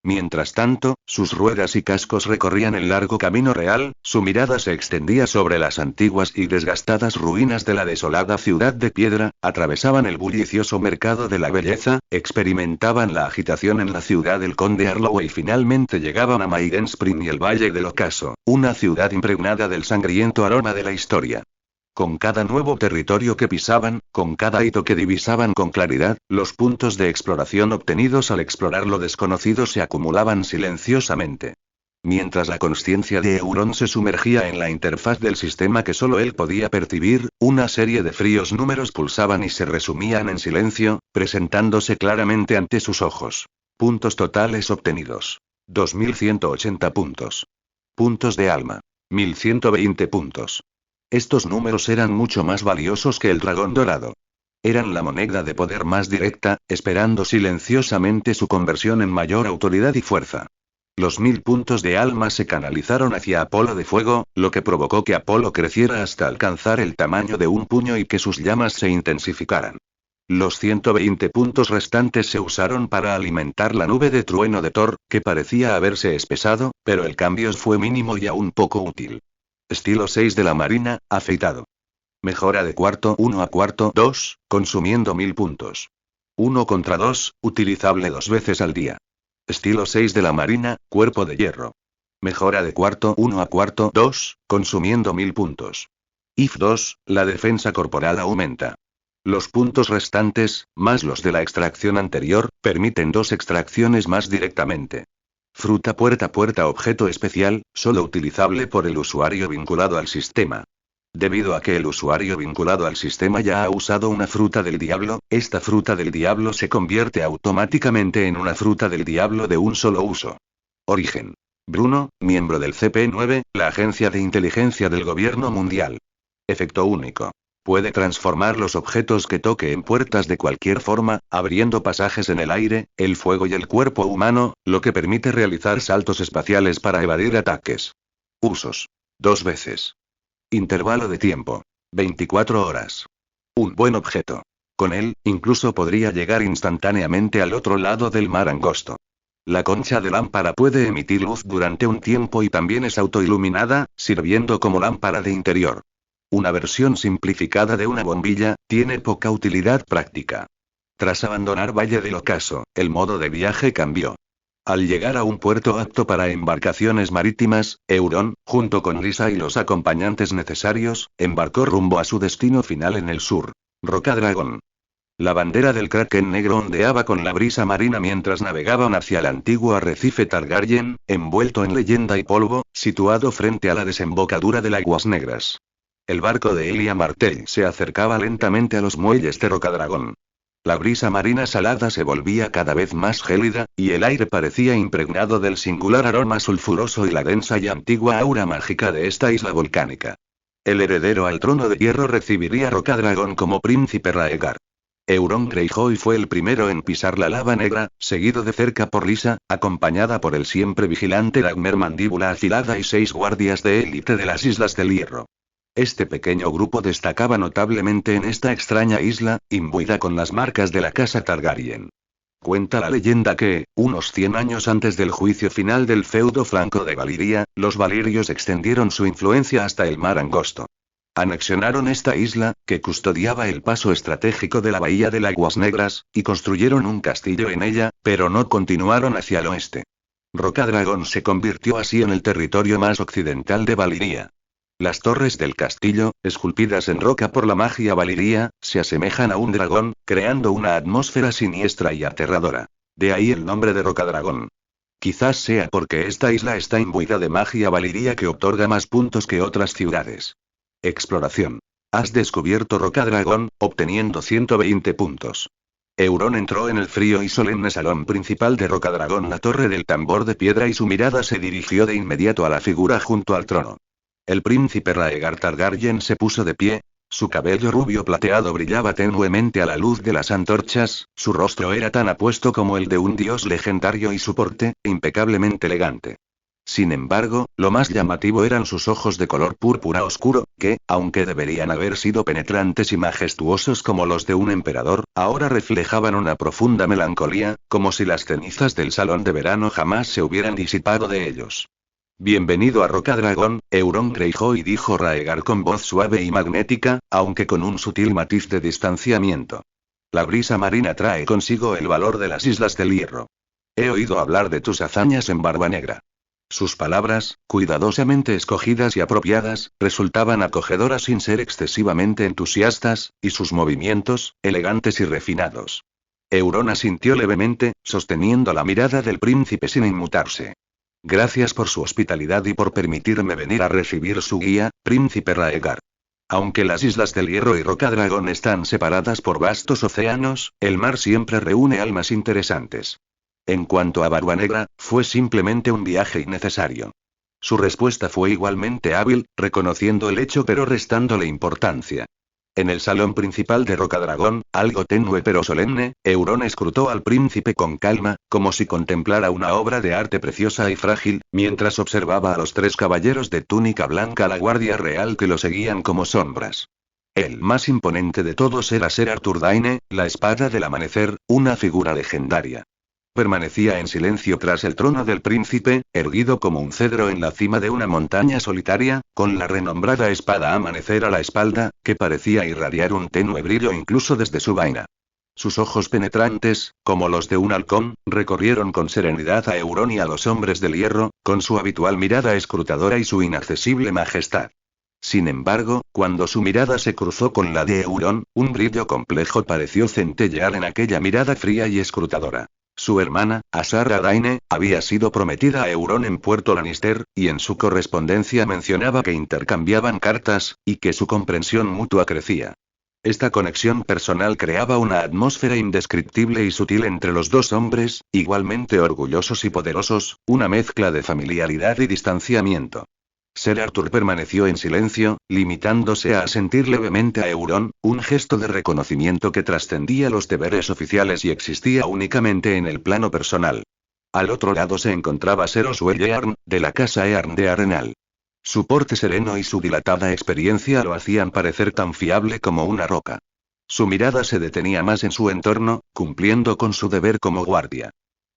Mientras tanto, sus ruedas y cascos recorrían el largo camino real, su mirada se extendía sobre las antiguas y desgastadas ruinas de la desolada ciudad de piedra, atravesaban el bullicioso mercado de la belleza, experimentaban la agitación en la ciudad del conde Arlowe y finalmente llegaban a Maiden Spring y el Valle del Ocaso, una ciudad impregnada del sangriento aroma de la historia. Con cada nuevo territorio que pisaban, con cada hito que divisaban con claridad, los puntos de exploración obtenidos al explorar lo desconocido se acumulaban silenciosamente. Mientras la consciencia de Euron se sumergía en la interfaz del sistema que solo él podía percibir, una serie de fríos números pulsaban y se resumían en silencio, presentándose claramente ante sus ojos. Puntos totales obtenidos: 2180 puntos. Puntos de alma: 1120 puntos. Estos números eran mucho más valiosos que el dragón dorado. Eran la moneda de poder más directa, esperando silenciosamente su conversión en mayor autoridad y fuerza. Los 1000 puntos de alma se canalizaron hacia Apolo de Fuego, lo que provocó que Apolo creciera hasta alcanzar el tamaño de un puño y que sus llamas se intensificaran. Los 120 puntos restantes se usaron para alimentar la nube de trueno de Thor, que parecía haberse espesado, pero el cambio fue mínimo y aún poco útil. Estilo 6 de la Marina, afeitado. Mejora de cuarto 1 a cuarto 2, consumiendo 1000 puntos. 1 contra 2, utilizable 2 veces al día. Estilo 6 de la Marina, cuerpo de hierro. Mejora de cuarto 1 a cuarto 2, consumiendo 1000 puntos. If 2, la defensa corporal aumenta. Los puntos restantes, más los de la extracción anterior, permiten 2 extracciones más directamente. Fruta puerta objeto especial, solo utilizable por el usuario vinculado al sistema. Debido a que el usuario vinculado al sistema ya ha usado una fruta del diablo, esta fruta del diablo se convierte automáticamente en una fruta del diablo de un solo uso. Origen: Bruno, miembro del CP9, la agencia de inteligencia del gobierno mundial. Efecto único: Puede transformar los objetos que toque en puertas de cualquier forma, abriendo pasajes en el aire, el fuego y el cuerpo humano, lo que permite realizar saltos espaciales para evadir ataques. Usos. 2 veces. Intervalo de tiempo. 24 horas. Un buen objeto. Con él, incluso podría llegar instantáneamente al otro lado del mar angosto. La concha de lámpara puede emitir luz durante un tiempo y también es autoiluminada, sirviendo como lámpara de interior. Una versión simplificada de una bombilla, tiene poca utilidad práctica. Tras abandonar Valle del Ocaso, el modo de viaje cambió. Al llegar a un puerto apto para embarcaciones marítimas, Euron, junto con Lysa y los acompañantes necesarios, embarcó rumbo a su destino final en el sur. Rocadragón. La bandera del Kraken negro ondeaba con la brisa marina mientras navegaban hacia el antiguo arrecife Targaryen, envuelto en leyenda y polvo, situado frente a la desembocadura de Aguas Negras. El barco de Elia Martell se acercaba lentamente a los muelles de Rocadragón. La brisa marina salada se volvía cada vez más gélida, y el aire parecía impregnado del singular aroma sulfuroso y la densa y antigua aura mágica de esta isla volcánica. El heredero al trono de hierro recibiría Rocadragón como príncipe Raegar. Euron Greyjoy fue el primero en pisar la lava negra, seguido de cerca por Lysa, acompañada por el siempre vigilante Dagmer Mandíbula Afilada y 6 guardias de élite de las Islas del Hierro. Este pequeño grupo destacaba notablemente en esta extraña isla, imbuida con las marcas de la casa Targaryen. Cuenta la leyenda que, unos 100 años antes del juicio final del feudo franco de Valyria, los valirios extendieron su influencia hasta el mar angosto. Anexionaron esta isla, que custodiaba el paso estratégico de la bahía de Aguas Negras, y construyeron un castillo en ella, pero no continuaron hacia el oeste. Rocadragón se convirtió así en el territorio más occidental de Valyria. Las torres del castillo, esculpidas en roca por la magia valiria, se asemejan a un dragón, creando una atmósfera siniestra y aterradora. De ahí el nombre de Rocadragón. Quizás sea porque esta isla está imbuida de magia valiria que otorga más puntos que otras ciudades. Exploración. Has descubierto Rocadragón, obteniendo 120 puntos. Euron entró en el frío y solemne salón principal de Rocadragón, la torre del tambor de piedra, y su mirada se dirigió de inmediato a la figura junto al trono. El príncipe Raegar Targaryen se puso de pie, su cabello rubio plateado brillaba tenuemente a la luz de las antorchas, su rostro era tan apuesto como el de un dios legendario y su porte, impecablemente elegante. Sin embargo, lo más llamativo eran sus ojos de color púrpura oscuro, que, aunque deberían haber sido penetrantes y majestuosos como los de un emperador, ahora reflejaban una profunda melancolía, como si las cenizas del salón de verano jamás se hubieran disipado de ellos. Bienvenido a Rocadragón, Euron Greyjoy, dijo Raegar con voz suave y magnética, aunque con un sutil matiz de distanciamiento. La brisa marina trae consigo el valor de las Islas del Hierro. He oído hablar de tus hazañas en Barba Negra. Sus palabras, cuidadosamente escogidas y apropiadas, resultaban acogedoras sin ser excesivamente entusiastas, y sus movimientos, elegantes y refinados. Euron asintió levemente, sosteniendo la mirada del príncipe sin inmutarse. Gracias por su hospitalidad y por permitirme venir a recibir su guía, príncipe Raegar. Aunque las Islas del Hierro y Rocadragón están separadas por vastos océanos, el mar siempre reúne almas interesantes. En cuanto a Barba Negra, fue simplemente un viaje innecesario. Su respuesta fue igualmente hábil, reconociendo el hecho pero restándole importancia. En el salón principal de Rocadragón, algo tenue pero solemne, Euron escrutó al príncipe con calma, como si contemplara una obra de arte preciosa y frágil, mientras observaba a los 3 caballeros de túnica blanca, la guardia real, que lo seguían como sombras. El más imponente de todos era Ser Arthur Dayne, la espada del amanecer, una figura legendaria. Permanecía en silencio tras el trono del príncipe, erguido como un cedro en la cima de una montaña solitaria, con la renombrada espada Amanecer a la espalda, que parecía irradiar un tenue brillo incluso desde su vaina. Sus ojos penetrantes, como los de un halcón, recorrieron con serenidad a Euron y a los hombres del hierro, con su habitual mirada escrutadora y su inaccesible majestad. Sin embargo, cuando su mirada se cruzó con la de Euron, un brillo complejo pareció centellear en aquella mirada fría y escrutadora. Su hermana, Azara Dayne, había sido prometida a Euron en Puerto Lannister, y en su correspondencia mencionaba que intercambiaban cartas, y que su comprensión mutua crecía. Esta conexión personal creaba una atmósfera indescriptible y sutil entre los 2 hombres, igualmente orgullosos y poderosos, una mezcla de familiaridad y distanciamiento. Ser Arthur permaneció en silencio, limitándose a asentir levemente a Euron, un gesto de reconocimiento que trascendía los deberes oficiales y existía únicamente en el plano personal. Al otro lado se encontraba Ser Oswell Earn, de la casa Earn de Arenal. Su porte sereno y su dilatada experiencia lo hacían parecer tan fiable como una roca. Su mirada se detenía más en su entorno, cumpliendo con su deber como guardia.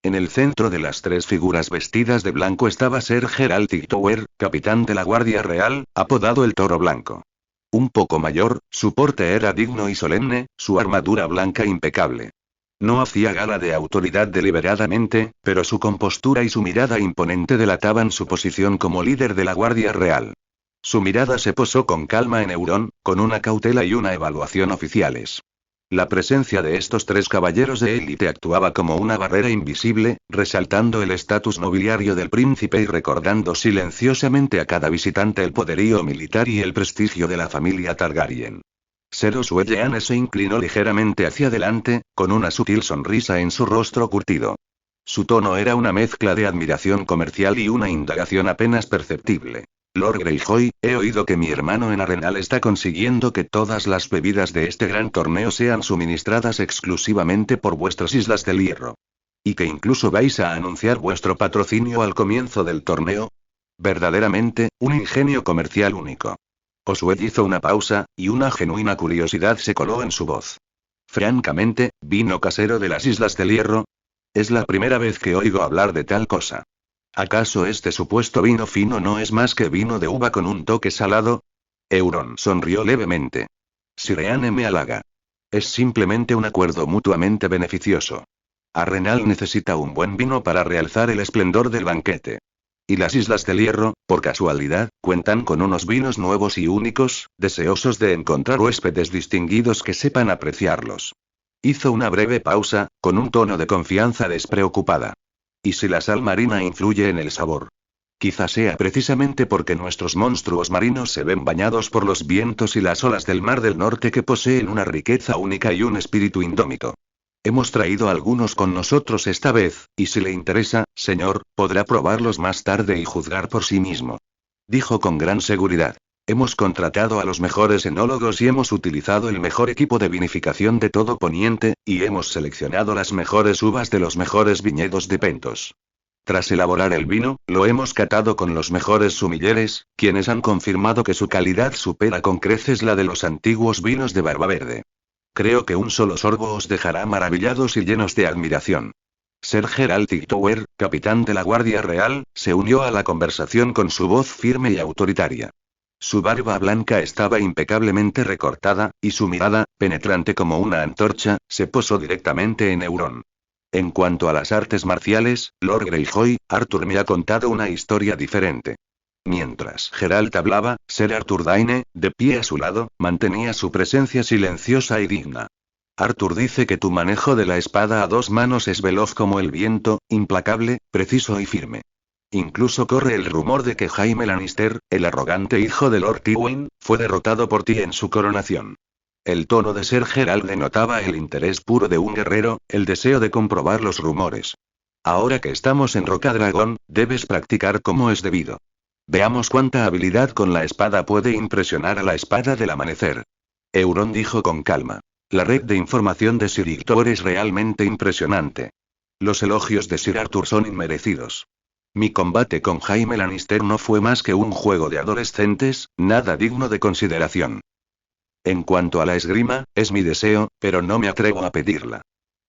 En el centro de las tres figuras vestidas de blanco estaba Ser Geralt Hightower, capitán de la Guardia Real, apodado el Toro Blanco. Un poco mayor, su porte era digno y solemne, su armadura blanca impecable. No hacía gala de autoridad deliberadamente, pero su compostura y su mirada imponente delataban su posición como líder de la Guardia Real. Su mirada se posó con calma en Euron, con una cautela y una evaluación oficiales. La presencia de estos tres caballeros de élite actuaba como una barrera invisible, resaltando el estatus nobiliario del príncipe y recordando silenciosamente a cada visitante el poderío militar y el prestigio de la familia Targaryen. Ser Oswell Earn se inclinó ligeramente hacia adelante, con una sutil sonrisa en su rostro curtido. Su tono era una mezcla de admiración comercial y una indagación apenas perceptible. Lord Greyjoy, he oído que mi hermano en Arenal está consiguiendo que todas las bebidas de este gran torneo sean suministradas exclusivamente por vuestras Islas del Hierro. ¿Y que incluso vais a anunciar vuestro patrocinio al comienzo del torneo? Verdaderamente, un ingenio comercial único. Oswell hizo una pausa, y una genuina curiosidad se coló en su voz. Francamente, ¿vino casero de las Islas del Hierro? Es la primera vez que oigo hablar de tal cosa. ¿Acaso este supuesto vino fino no es más que vino de uva con un toque salado? Euron sonrió levemente. Sireane me halaga. Es simplemente un acuerdo mutuamente beneficioso. Arenal necesita un buen vino para realzar el esplendor del banquete. Y las Islas del Hierro, por casualidad, cuentan con unos vinos nuevos y únicos, deseosos de encontrar huéspedes distinguidos que sepan apreciarlos. Hizo una breve pausa, con un tono de confianza despreocupada. ¿Y si la sal marina influye en el sabor? Quizá sea precisamente porque nuestros monstruos marinos se ven bañados por los vientos y las olas del Mar del Norte que poseen una riqueza única y un espíritu indómito. Hemos traído algunos con nosotros esta vez, y si le interesa, señor, podrá probarlos más tarde y juzgar por sí mismo. Dijo con gran seguridad. Hemos contratado a los mejores enólogos y hemos utilizado el mejor equipo de vinificación de todo Poniente, y hemos seleccionado las mejores uvas de los mejores viñedos de Pentos. Tras elaborar el vino, lo hemos catado con los mejores sumilleres, quienes han confirmado que su calidad supera con creces la de los antiguos vinos de Barba Verde. Creo que un solo sorbo os dejará maravillados y llenos de admiración. Ser Geralt Hightower, capitán de la Guardia Real, se unió a la conversación con su voz firme y autoritaria. Su barba blanca estaba impecablemente recortada, y su mirada, penetrante como una antorcha, se posó directamente en Euron. En cuanto a las artes marciales, Lord Greyjoy, Arthur me ha contado una historia diferente. Mientras Geralt hablaba, Ser Arthur Dayne, de pie a su lado, mantenía su presencia silenciosa y digna. Arthur dice que tu manejo de la espada a dos manos es veloz como el viento, implacable, preciso y firme. Incluso corre el rumor de que Jaime Lannister, el arrogante hijo de Lord Tywin, fue derrotado por ti en su coronación. El tono de Ser Geralt denotaba el interés puro de un guerrero, el deseo de comprobar los rumores. Ahora que estamos en Rocadragón, debes practicar como es debido. Veamos cuánta habilidad con la espada puede impresionar a la espada del amanecer. Euron dijo con calma. La red de información de Sir Hightower es realmente impresionante. Los elogios de Sir Arthur son inmerecidos. Mi combate con Jaime Lannister no fue más que un juego de adolescentes, nada digno de consideración. En cuanto a la esgrima, es mi deseo, pero no me atrevo a pedirla.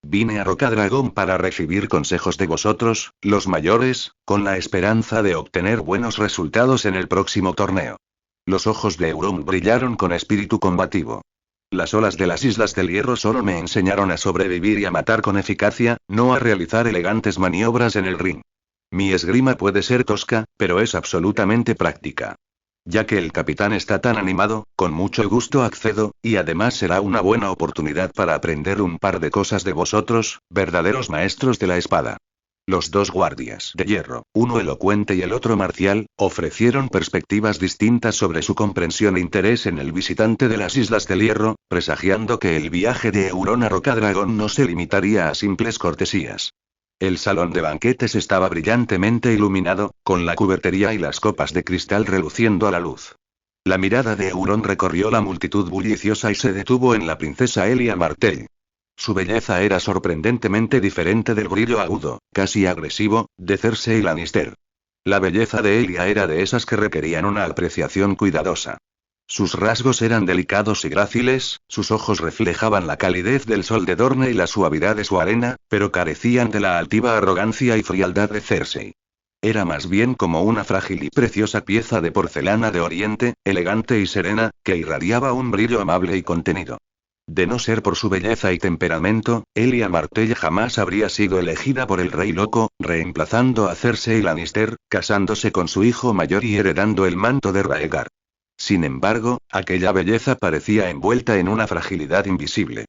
Vine a Rocadragón para recibir consejos de vosotros, los mayores, con la esperanza de obtener buenos resultados en el próximo torneo. Los ojos de Euron brillaron con espíritu combativo. Las olas de las Islas del Hierro solo me enseñaron a sobrevivir y a matar con eficacia, no a realizar elegantes maniobras en el ring. Mi esgrima puede ser tosca, pero es absolutamente práctica. Ya que el capitán está tan animado, con mucho gusto accedo, y además será una buena oportunidad para aprender un par de cosas de vosotros, verdaderos maestros de la espada. Los dos guardias de hierro, uno elocuente y el otro marcial, ofrecieron perspectivas distintas sobre su comprensión e interés en el visitante de las Islas del Hierro, presagiando que el viaje de Euron a Rocadragón no se limitaría a simples cortesías. El salón de banquetes estaba brillantemente iluminado, con la cubertería y las copas de cristal reluciendo a la luz. La mirada de Euron recorrió la multitud bulliciosa y se detuvo en la princesa Elia Martell. Su belleza era sorprendentemente diferente del brillo agudo, casi agresivo, de Cersei Lannister. La belleza de Elia era de esas que requerían una apreciación cuidadosa. Sus rasgos eran delicados y gráciles, sus ojos reflejaban la calidez del sol de Dorne y la suavidad de su arena, pero carecían de la altiva arrogancia y frialdad de Cersei. Era más bien como una frágil y preciosa pieza de porcelana de Oriente, elegante y serena, que irradiaba un brillo amable y contenido. De no ser por su belleza y temperamento, Elia Martell jamás habría sido elegida por el Rey Loco, reemplazando a Cersei Lannister, casándose con su hijo mayor y heredando el manto de Rhaegar. Sin embargo, aquella belleza parecía envuelta en una fragilidad invisible.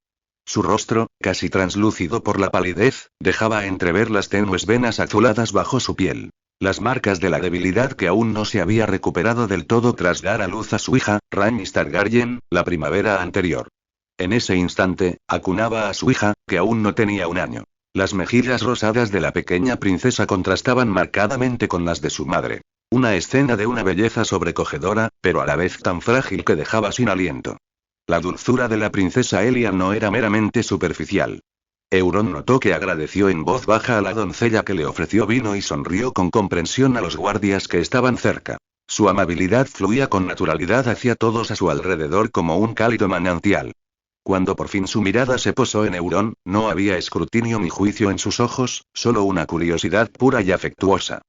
Su rostro, casi translúcido por la palidez, dejaba entrever las tenues venas azuladas bajo su piel. Las marcas de la debilidad que aún no se había recuperado del todo tras dar a luz a su hija, Rhaenys Targaryen, la primavera anterior. En ese instante, acunaba a su hija, que aún no tenía un año. Las mejillas rosadas de la pequeña princesa contrastaban marcadamente con las de su madre. Una escena de una belleza sobrecogedora, pero a la vez tan frágil que dejaba sin aliento. La dulzura de la princesa Elia no era meramente superficial. Euron notó que agradeció en voz baja a la doncella que le ofreció vino y sonrió con comprensión a los guardias que estaban cerca. Su amabilidad fluía con naturalidad hacia todos a su alrededor como un cálido manantial. Cuando por fin su mirada se posó en Euron, no había escrutinio ni juicio en sus ojos, solo una curiosidad pura y afectuosa.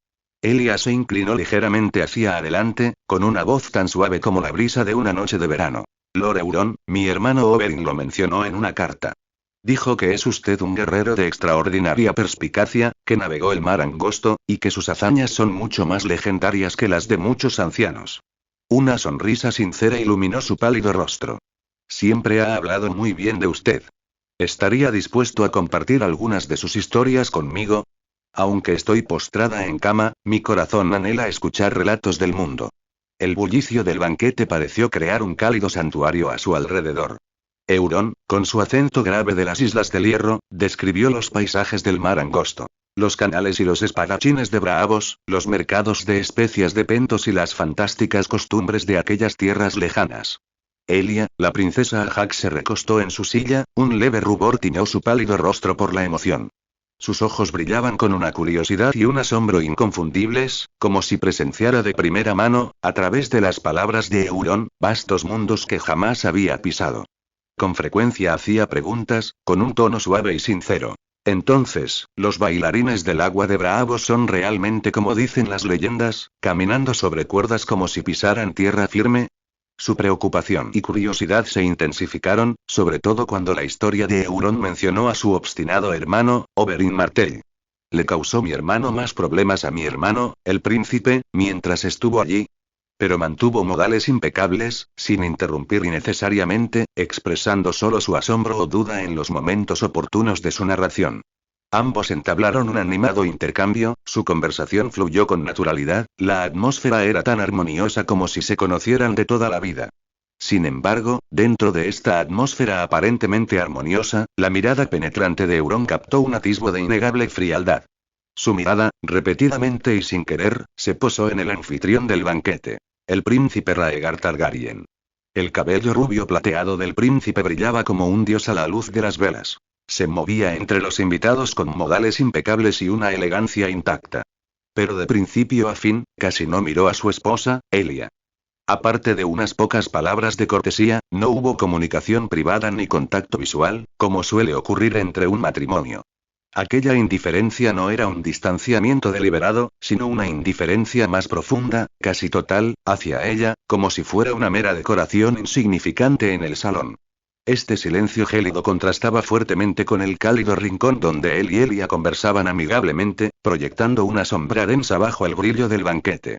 Elia se inclinó ligeramente hacia adelante, con una voz tan suave como la brisa de una noche de verano. Lord Euron, mi hermano Oberyn lo mencionó en una carta. Dijo que es usted un guerrero de extraordinaria perspicacia, que navegó el mar angosto, y que sus hazañas son mucho más legendarias que las de muchos ancianos. Una sonrisa sincera iluminó su pálido rostro. Siempre ha hablado muy bien de usted. ¿Estaría dispuesto a compartir algunas de sus historias conmigo? Aunque estoy postrada en cama, mi corazón anhela escuchar relatos del mundo. El bullicio del banquete pareció crear un cálido santuario a su alrededor. Euron, con su acento grave de las Islas del Hierro, describió los paisajes del mar angosto. Los canales y los espadachines de Braavos, los mercados de especias de Pentos y las fantásticas costumbres de aquellas tierras lejanas. Elia, la princesa Ajak se recostó en su silla, un leve rubor tiñó su pálido rostro por la emoción. Sus ojos brillaban con una curiosidad y un asombro inconfundibles, como si presenciara de primera mano, a través de las palabras de Euron, vastos mundos que jamás había pisado. Con frecuencia hacía preguntas, con un tono suave y sincero. Entonces, ¿los bailarines del agua de Braavos son realmente como dicen las leyendas, caminando sobre cuerdas como si pisaran tierra firme? Su preocupación y curiosidad se intensificaron, sobre todo cuando la historia de Euron mencionó a su obstinado hermano, Oberyn Martell. ¿Le causó mi hermano más problemas a mi hermano, el príncipe, mientras estuvo allí? Pero mantuvo modales impecables, sin interrumpir innecesariamente, expresando solo su asombro o duda en los momentos oportunos de su narración. Ambos entablaron un animado intercambio, su conversación fluyó con naturalidad, la atmósfera era tan armoniosa como si se conocieran de toda la vida. Sin embargo, dentro de esta atmósfera aparentemente armoniosa, la mirada penetrante de Euron captó un atisbo de innegable frialdad. Su mirada, repetidamente y sin querer, se posó en el anfitrión del banquete, el príncipe Rhaegar Targaryen. El cabello rubio plateado del príncipe brillaba como un dios a la luz de las velas. Se movía entre los invitados con modales impecables y una elegancia intacta. Pero de principio a fin, casi no miró a su esposa, Elia. Aparte de unas pocas palabras de cortesía, no hubo comunicación privada ni contacto visual, como suele ocurrir entre un matrimonio. Aquella indiferencia no era un distanciamiento deliberado, sino una indiferencia más profunda, casi total, hacia ella, como si fuera una mera decoración insignificante en el salón. Este silencio gélido contrastaba fuertemente con el cálido rincón donde él y Elia conversaban amigablemente, proyectando una sombra densa bajo el brillo del banquete.